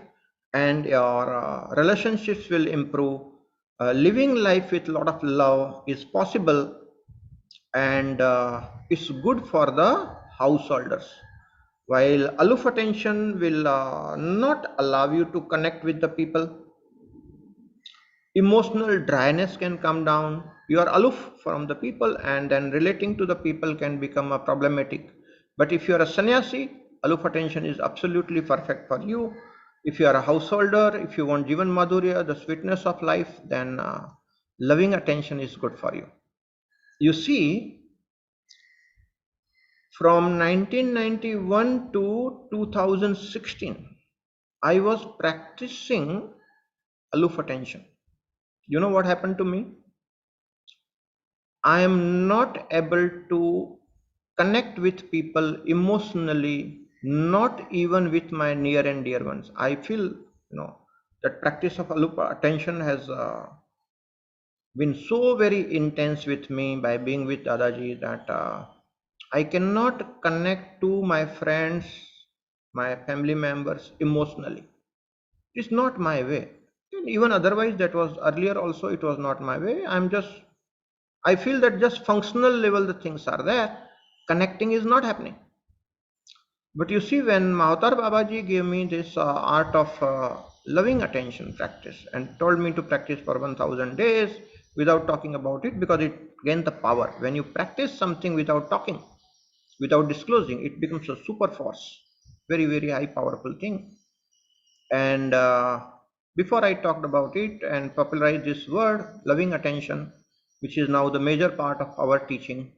Speaker 2: and your relationships will improve. Living life with a lot of love is possible, and it's good for the householders. While aloof attention will not allow you to connect with the people, emotional dryness can come down. You are aloof from the people, and then relating to the people can become a problematic. But if you are a sannyasi, aloof attention is absolutely perfect for you. If you are a householder, if you want jivan madhurya, the sweetness of life, then loving attention is good for you. You see, from 1991 to 2016, I was practicing aloof attention. You know what happened to me? I am not able to connect with people emotionally, not even with my near and dear ones. I feel, that practice of alupa attention has been so very intense with me by being with Dadaji that I cannot connect to my friends, my family members emotionally. It's not my way. And even otherwise, that was earlier also, it was not my way. I feel that just functional level the things are there, connecting is not happening. But you see, when Mahavatar Babaji gave me this art of loving attention practice and told me to practice for 1000 days without talking about it, because it gained the power. When you practice something without talking, without disclosing, it becomes a super force, very, very high powerful thing. And before I talked about it and popularized this word, loving attention, which is now the major part of our teaching,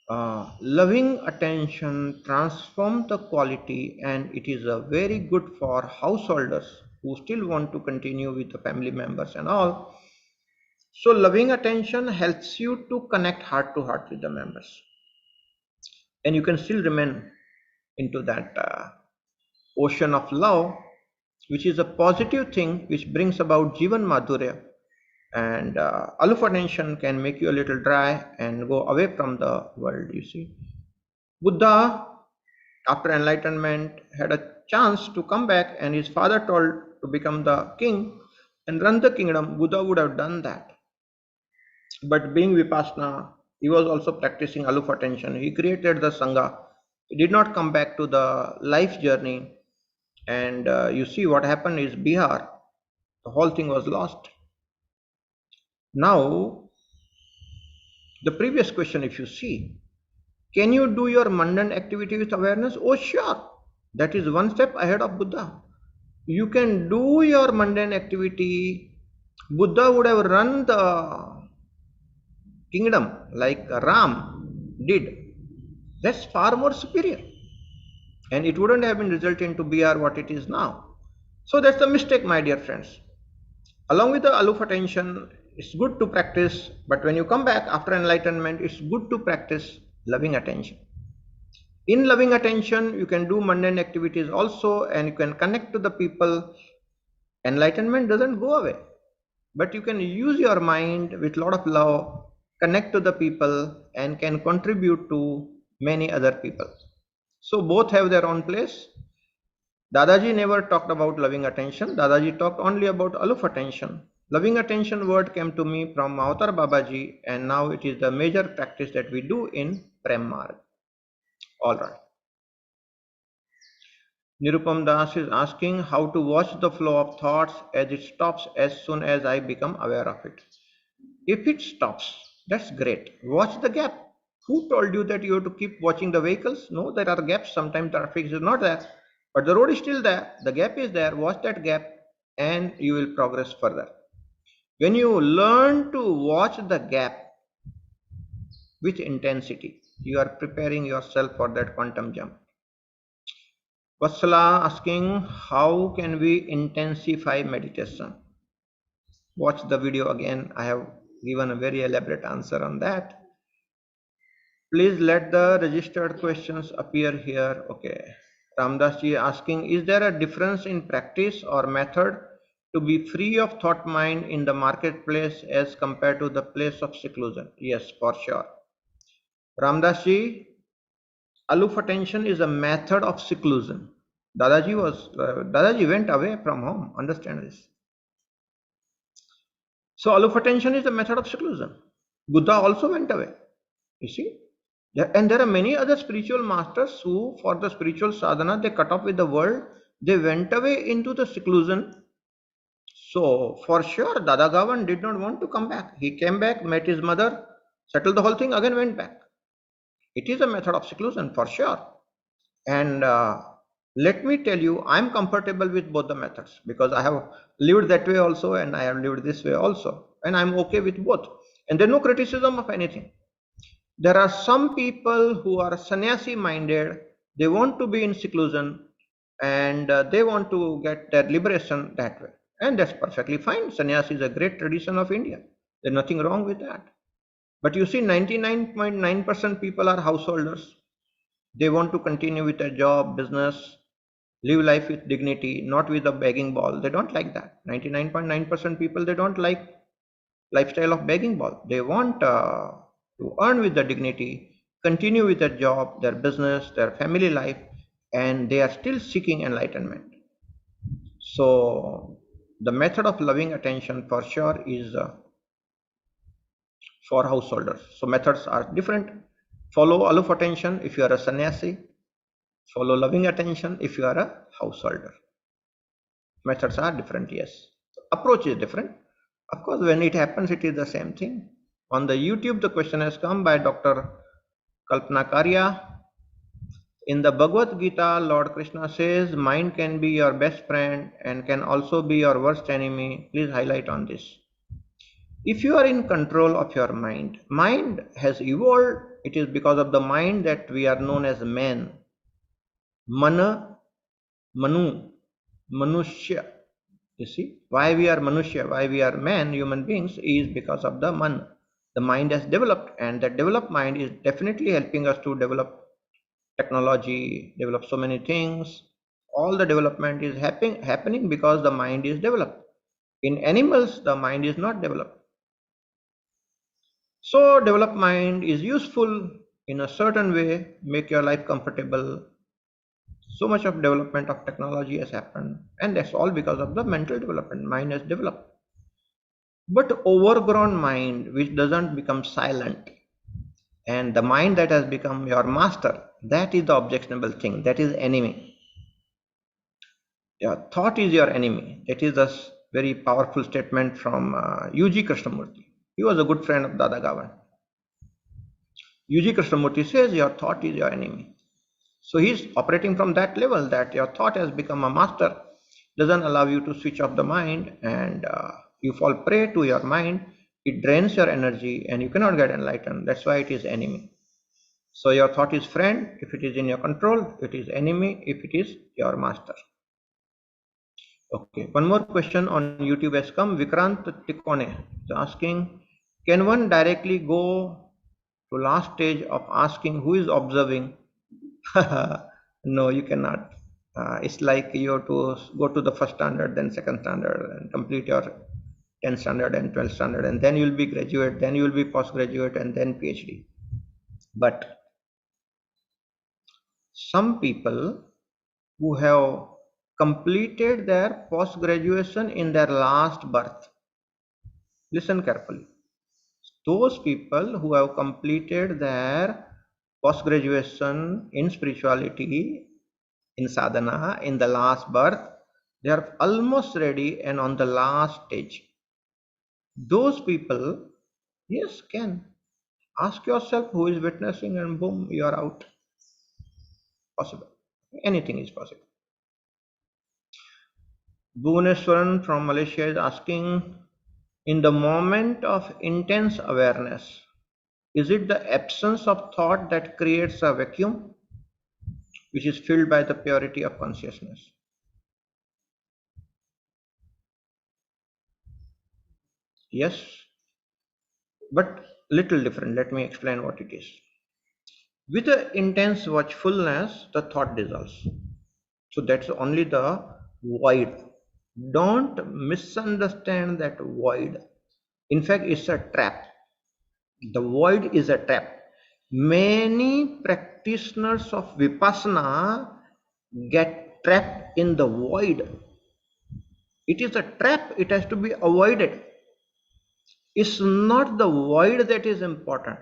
Speaker 2: loving attention transforms the quality, and it is very good for householders who still want to continue with the family members and all. So loving attention helps you to connect heart to heart with the members, and you can still remain into that ocean of love, which is a positive thing which brings about Jivan Madhurya. And aloof attention can make you a little dry and go away from the world, you see. Buddha, after enlightenment, had a chance to come back, and his father told to become the king and run the kingdom. Buddha would have done that. But being Vipassana, he was also practicing aloof attention. He created the Sangha. He did not come back to the life journey. And you see what happened is Bihar, the whole thing was lost. Now, the previous question, if you see, can you do your mundane activity with awareness? Oh, sure. That is one step ahead of Buddha. You can do your mundane activity. Buddha would have run the kingdom like Ram did. That's far more superior. And it wouldn't have been resulting to BR what it is now. So that's a mistake, my dear friends. Along with the aloof attention, it's good to practice, but when you come back after enlightenment, it's good to practice loving attention. In loving attention, you can do mundane activities also, and you can connect to the people Enlightenment doesn't go away, but you can use your mind with a lot of love, connect to the people, and can contribute to many other people. So both have their own place. Dadaji never talked about loving attention. Dadaji talked only about aloof attention. Loving attention word came to me from Avatar Babaji, and now it is the major practice that we do in Prem Marg. All right. Nirupam Das is asking how to watch the flow of thoughts as it stops as soon as I become aware of it. If it stops, that's great. Watch the gap. Who told you that you have to keep watching the vehicles? No, there are gaps. Sometimes traffic is not there, but the road is still there. The gap is there. Watch that gap and you will progress further. When you learn to watch the gap with intensity, you are preparing yourself for that quantum jump. Vatsala asking, how can we intensify meditation? Watch the video again. I have given a very elaborate answer on that. Please let the registered questions appear here. Okay. Ramdas ji asking, is there a difference in practice or method to be free of thought mind in the marketplace as compared to the place of seclusion? Yes, for sure. Ramdas ji, aloof attention is a method of seclusion. Dadaji went away from home. Understand this. So aloof attention is a method of seclusion. Buddha also went away. You see? And there are many other spiritual masters who, for the spiritual sadhana, they cut off with the world. They went away into the seclusion. So for sure, Dada Gavand did not want to come back. He came back, met his mother, settled the whole thing, again went back. It is a method of seclusion for sure. And let me tell you, I'm comfortable with both the methods because I have lived that way also and I have lived this way also. And I'm okay with both. And there's no criticism of anything. There are some people who are sannyasi minded, they want to be in seclusion and they want to get their liberation that way. And that's perfectly fine. Sannyasi is a great tradition of India. There's nothing wrong with that. But you see, 99.9% people are householders. They want to continue with their job, business, live life with dignity, not with a begging ball. They don't like that. 99.9% people, they don't like lifestyle of begging ball. They want to earn with the dignity, continue with their job, their business, their family life, and they are still seeking enlightenment. So the method of loving attention for sure is for householders. So methods are different. Follow aloof attention if you are a sannyasi. Follow loving attention if you are a householder. Methods are different, yes. Approach is different. Of course, when it happens, it is the same thing. On the YouTube, the question has come by Dr. Kalpana Karya. In the Bhagavad Gita, Lord Krishna says, mind can be your best friend and can also be your worst enemy. Please highlight on this. If you are in control of your mind, mind has evolved. It is because of the mind that we are known as men. Mana, Manu, Manushya. You see, why we are Manushya, why we are men, human beings, is because of the man. The mind has developed, and that developed mind is definitely helping us to develop technology, develop so many things. All the development is happening because the mind is developed. In animals, the mind is not developed. So developed mind is useful in a certain way, make your life comfortable. So much of development of technology has happened, and that's all because of the mental development. Mind has developed. But overgrown mind, which doesn't become silent, and the mind that has become your master, that is the objectionable thing. That is enemy. Your thought is your enemy. That is a very powerful statement from UG Krishnamurti. He was a good friend of Dada Gavand. UG Krishnamurti says your thought is your enemy. So he's operating from that level, that your thought has become a master, doesn't allow you to switch off the mind, and you fall prey to your mind. It drains your energy and you cannot get enlightened. That's why it is enemy. So your thought is friend if it is in your control, it is enemy if it is your master. Okay, one more question on YouTube has come. Vikrant Tikone is asking, can one directly go to last stage of asking who is observing? No, you cannot. It's like you have to go to the first standard, then second standard, and complete your 10th standard and 12th standard, and then you'll be graduate, then you'll be postgraduate, and then PhD. But some people who have completed their post graduation in their last birth, listen carefully. Those people who have completed their post graduation in spirituality, in sadhana, in the last birth, they are almost ready and on the last stage. Those people, yes, can. Ask yourself who is witnessing, and boom, you are out. Possible. Anything is possible. Bhuvaneswaran from Malaysia is asking, in the moment of intense awareness, is it the absence of thought that creates a vacuum which is filled by the purity of consciousness? Yes, but little different. Let me explain what it is. With the intense watchfulness, the thought dissolves. So that's only the void. Don't misunderstand that void. In fact, it's a trap. The void is a trap. Many practitioners of Vipassana get trapped in the void. It is a trap, it has to be avoided. It's not the void that is important.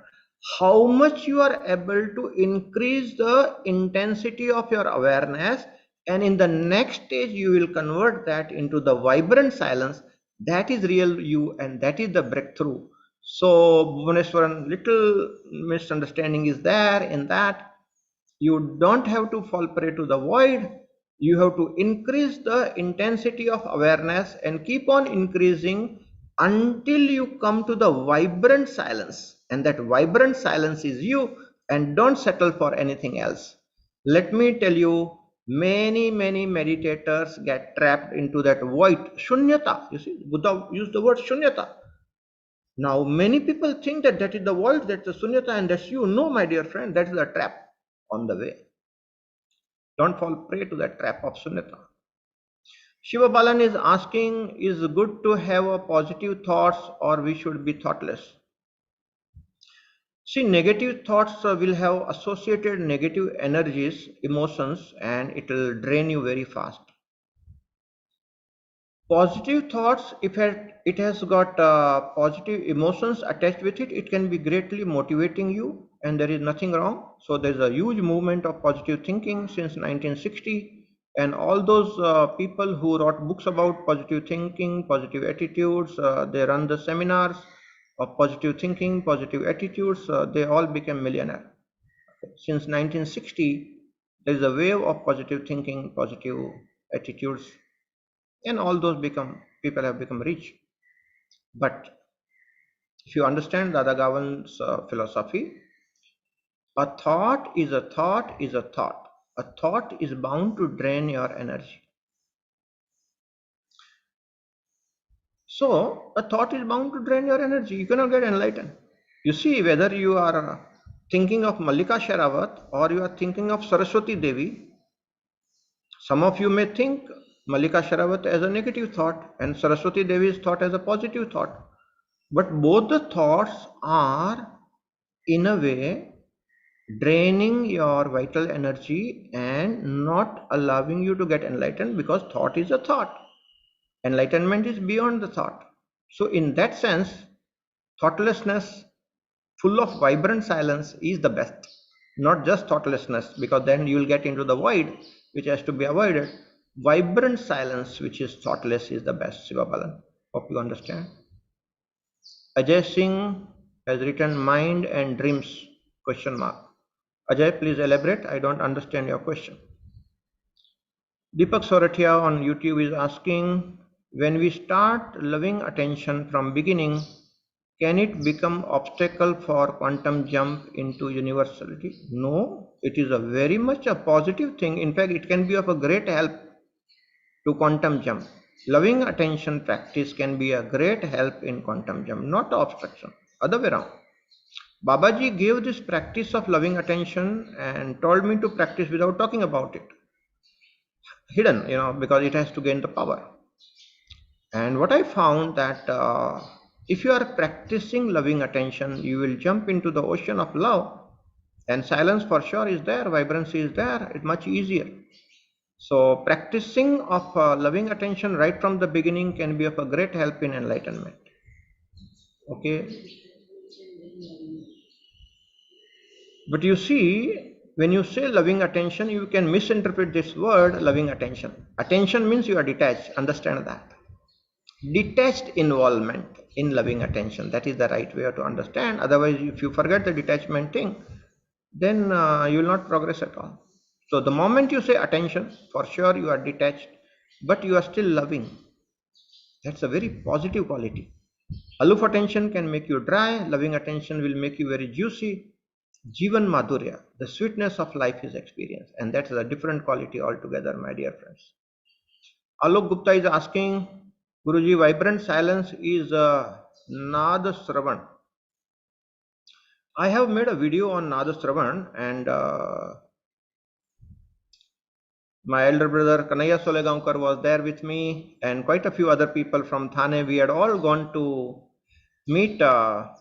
Speaker 2: How much you are able to increase the intensity of your awareness, and in the next stage you will convert that into the vibrant silence. That is real you, and that is the breakthrough. So Bhuvaneswaran, little misunderstanding is there in that. You don't have to fall prey to the void. You have to increase the intensity of awareness and keep on increasing until you come to the vibrant silence. And that vibrant silence is you, and don't settle for anything else. Let me tell you, many meditators get trapped into that void, shunyata. You see, Buddha used the word shunyata. Now, many people think that that is the void, that's the sunyata, and that's you. No, my dear friend, that is a trap on the way. Don't fall prey to that trap of sunyata. Shiva Balan is asking, is good to have a positive thoughts or we should be thoughtless? See, negative thoughts will have associated negative energies, emotions, and it will drain you very fast. Positive thoughts, if it has got positive emotions attached with it, it can be greatly motivating you, and there is nothing wrong. So there's a huge movement of positive thinking since 1960, and all those people who wrote books about positive thinking, positive attitudes, they run the seminars of positive thinking, positive attitudes, they all became millionaire. Since 1960, there is a wave of positive thinking, positive attitudes, and all those people have become rich. But if you understand Dada Gavand's philosophy, a thought is a thought is a thought. A thought is bound to drain your energy. So a thought is bound to drain your energy. You cannot get enlightened. You see, whether you are thinking of Mallika Sherawat or you are thinking of Saraswati Devi, some of you may think Mallika Sherawat as a negative thought and Saraswati Devi's thought as a positive thought. But both the thoughts are, in a way, draining your vital energy and not allowing you to get enlightened, because thought is a thought. Enlightenment is beyond the thought. So, in that sense, thoughtlessness, full of vibrant silence, is the best. Not just thoughtlessness, because then you will get into the void, which has to be avoided. Vibrant silence, which is thoughtless, is the best. Shiva Balan. Hope you understand. Ajay Singh has written mind and dreams, question mark. Ajay, please elaborate. I don't understand your question. Deepak Soratia on YouTube is asking, when we start loving attention from beginning, can it become obstacle for quantum jump into universality? No, it is a very much a positive thing. In fact, it can be of a great help to quantum jump. Loving attention practice can be a great help in quantum jump, not obstruction. Other way around. Babaji gave this practice of loving attention and told me to practice without talking about it. hidden, because it has to gain the power. And what I found that if you are practicing loving attention, you will jump into the ocean of love, and silence for sure is there, vibrancy is there, it's much easier. So practicing of loving attention right from the beginning can be of a great help in enlightenment. Okay. But you see, when you say loving attention, you can misinterpret this word loving attention. Attention means you are detached, understand that. Detached involvement in loving attention, that is the right way to understand. Otherwise, if you forget the detachment thing, then you will not progress at all. So the moment you say attention, for sure you are detached, but you are still loving. That's a very positive quality. Aloof attention can make you dry, loving attention will make you very juicy. Jivan Madhurya, the sweetness of life is experienced, and that's a different quality altogether, my dear friends. Alok Gupta is asking, Guruji, vibrant silence is Nada Sravan. I have made a video on Nada Sravan, and my elder brother Kanaya Solegaonkar was there with me, and quite a few other people from Thane. We had all gone to meet the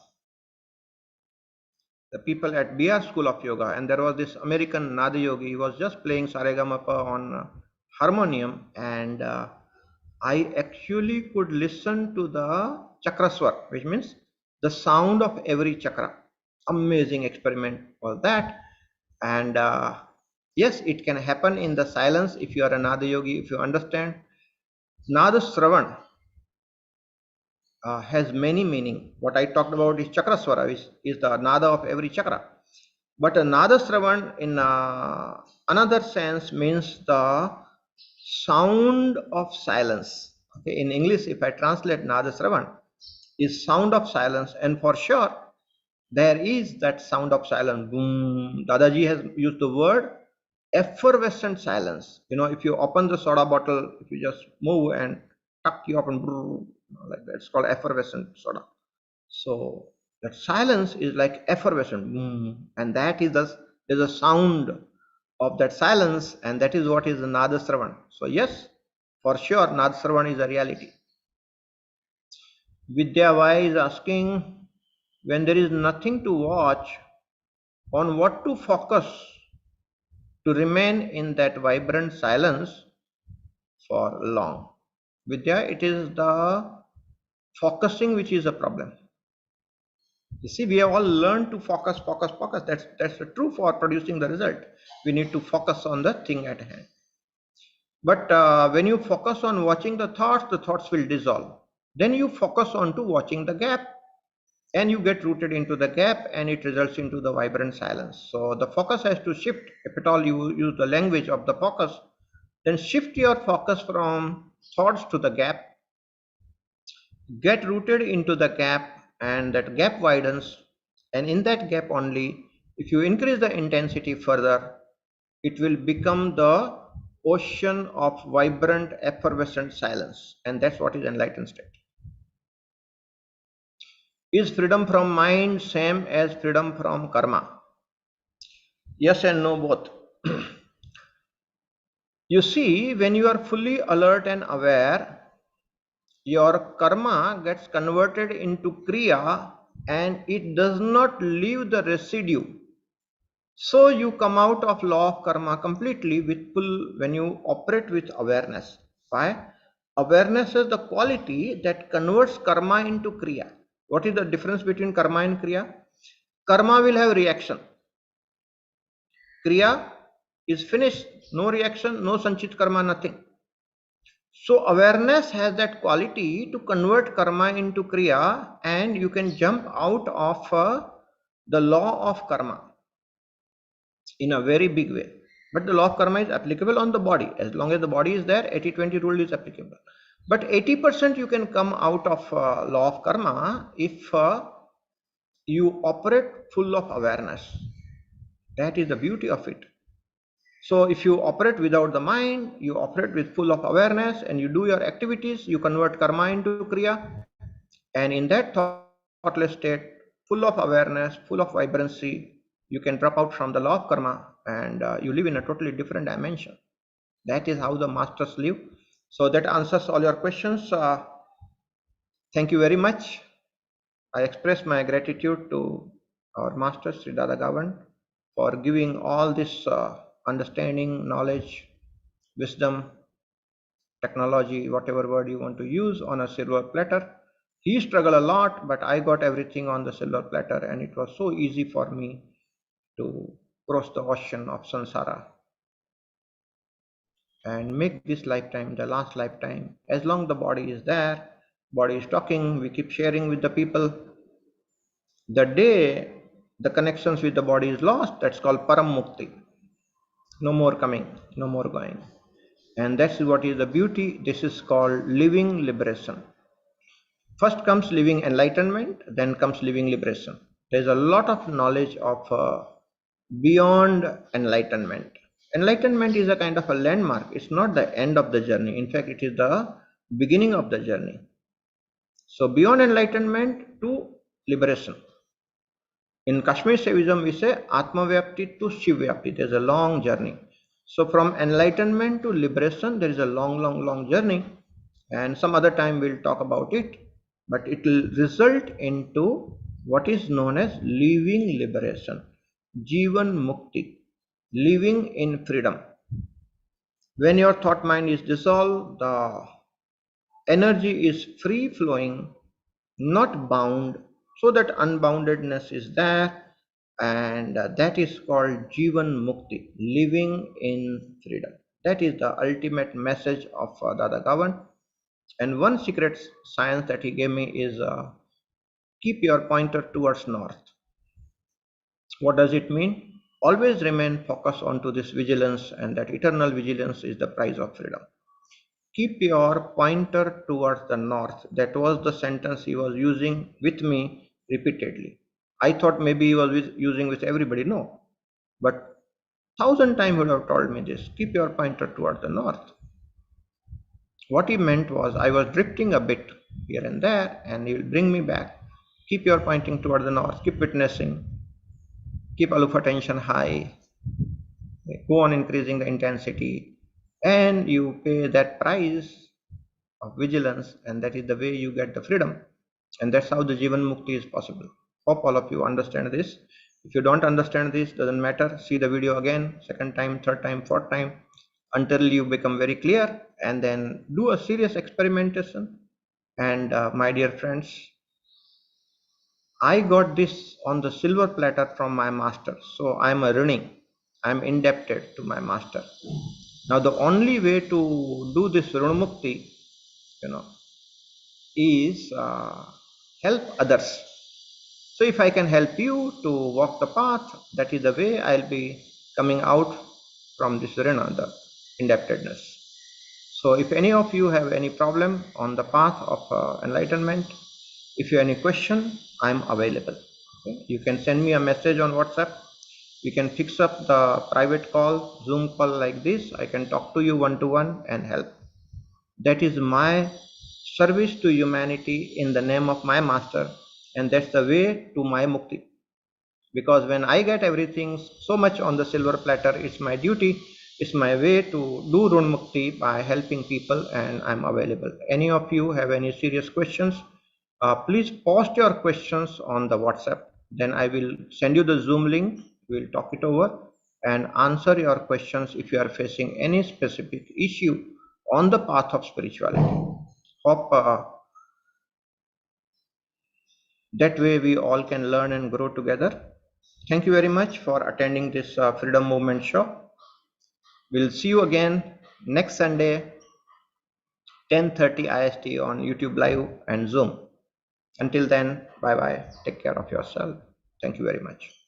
Speaker 2: people at BR School of Yoga, and there was this American Nada Yogi. He was just playing Saregamapa on harmonium, and I actually could listen to the chakraswar, which means the sound of every chakra. Amazing experiment was that, and yes, it can happen in the silence if you are a Nada Yogi, if you understand. Nada Sravan has many meaning. What I talked about is chakraswara, is the nada of every chakra. But a nada sravan in another sense means the sound of silence. Okay, in English, if I translate nada sravan, is sound of silence, and for sure there is that sound of silence. Boom. Dadaji has used the word effervescent silence. If you open the soda bottle, if you just move and tuck, you open, like that. It's called effervescent soda. So that silence is like effervescent, and that is the sound of that silence, and that is what is the Nadasravan. So yes, for sure, Nadasravan is a reality. Vidya Vai is asking, when there is nothing to watch, on what to focus to remain in that vibrant silence for long. Vidya, it is the focusing which is a problem. You see, we have all learned to focus, focus, focus. That's true for producing the result. We need to focus on the thing at hand. But when you focus on watching the thoughts will dissolve. Then you focus on to watching the gap, and you get rooted into the gap, and it results into the vibrant silence. So the focus has to shift. If at all you use the language of the focus, then shift your focus from thoughts to the gap, get rooted into the gap, and that gap widens, and in that gap only, if you increase the intensity further, it will become the ocean of vibrant effervescent silence, and that's what is enlightened state. Is freedom from mind same as freedom from karma? Yes and no, both. You see, when you are fully alert and aware, your karma gets converted into kriya, and it does not leave the residue. So you come out of law of karma completely with full when you operate with awareness. Why? Awareness is the quality that converts karma into kriya. What is the difference between karma and kriya? Karma will have reaction. Kriya is finished, no reaction, no sanchit karma, nothing. So awareness has that quality to convert karma into kriya, and you can jump out of the law of karma in a very big way. But the law of karma is applicable on the body. As long as the body is there, 80-20 rule is applicable. But 80% you can come out of law of karma if you operate full of awareness. That is the beauty of it. So if you operate without the mind, you operate with full of awareness, and you do your activities, you convert karma into kriya, and in that thoughtless state, full of awareness, full of vibrancy, you can drop out from the law of karma, and you live in a totally different dimension. That is how the masters live. So that answers all your questions. Thank you very much. I express my gratitude to our master Sri Dada Gavand for giving all this understanding, knowledge, wisdom, technology, whatever word you want to use, on a silver platter. He struggled a lot, but I got everything on the silver platter, and it was so easy for me to cross the ocean of samsara and make this lifetime the last lifetime. As long the body is there, body is talking, we keep sharing with the people. The day the connections with the body is lost, that's called param mukti. No more coming, no more going. And that's what is the beauty. This is called living liberation. First comes living enlightenment, then comes living liberation. There's a lot of knowledge of beyond enlightenment. Enlightenment is a kind of a landmark. It's not the end of the journey. In fact, it is the beginning of the journey. So beyond enlightenment to liberation. In Kashmir Shaivism, we say Atma Vyapti to Shiv Vyapti. There's a long journey. So from enlightenment to liberation, there is a long journey. And some other time we'll talk about it. But it will result into what is known as living liberation. Jivan Mukti. Living in freedom. When your thought mind is dissolved, the energy is free flowing, not bound, so that unboundedness is there, and that is called Jivan Mukti, living in freedom. That is the ultimate message of Dada Gavand. And one secret science that he gave me is keep your pointer towards north. What does it mean? Always remain focused onto this vigilance, and that eternal vigilance is the price of freedom. Keep your pointer towards the north. That was the sentence he was using with me repeatedly. I thought maybe he was using with everybody. No. But 1,000 times he would have told me this. Keep your pointer towards the north. What he meant was I was drifting a bit here and there, and he will bring me back. Keep your pointing toward the north. Keep witnessing. Keep aloof attention high. Go on increasing the intensity. And you pay that price of vigilance, and that is the way you get the freedom. And that's how the Jivan Mukti is possible. Hope all of you understand this. If you don't understand this, doesn't matter. See the video again, second time, third time, fourth time, until you become very clear, and then do a serious experimentation. And my dear friends, I got this on the silver platter from my master. So I'm a running. I'm indebted to my master. Now the only way to do this Runmukti, you know, is help others. So if I can help you to walk the path, that is the way I'll be coming out from this Rina, the indebtedness. So if any of you have any problem on the path of enlightenment, if you have any question, I'm available. Okay? You can send me a message on WhatsApp. You can fix up the private call, Zoom call like this. I can talk to you one-to-one and help. That is my service to humanity in the name of my master, and that's the way to my mukti. Because when I get everything so much on the silver platter, it's my duty, it's my way to do Run Mukti by helping people, and I'm available. Any of you have any serious questions, please post your questions on the WhatsApp. Then I will send you the Zoom link, we'll talk it over and answer your questions if you are facing any specific issue on the path of spirituality. Hope that way we all can learn and grow together. Thank you very much for attending this Freedom Movement show. We'll see you again next Sunday, 10:30 IST on YouTube Live and Zoom. Until then, bye-bye. Take care of yourself. Thank you very much.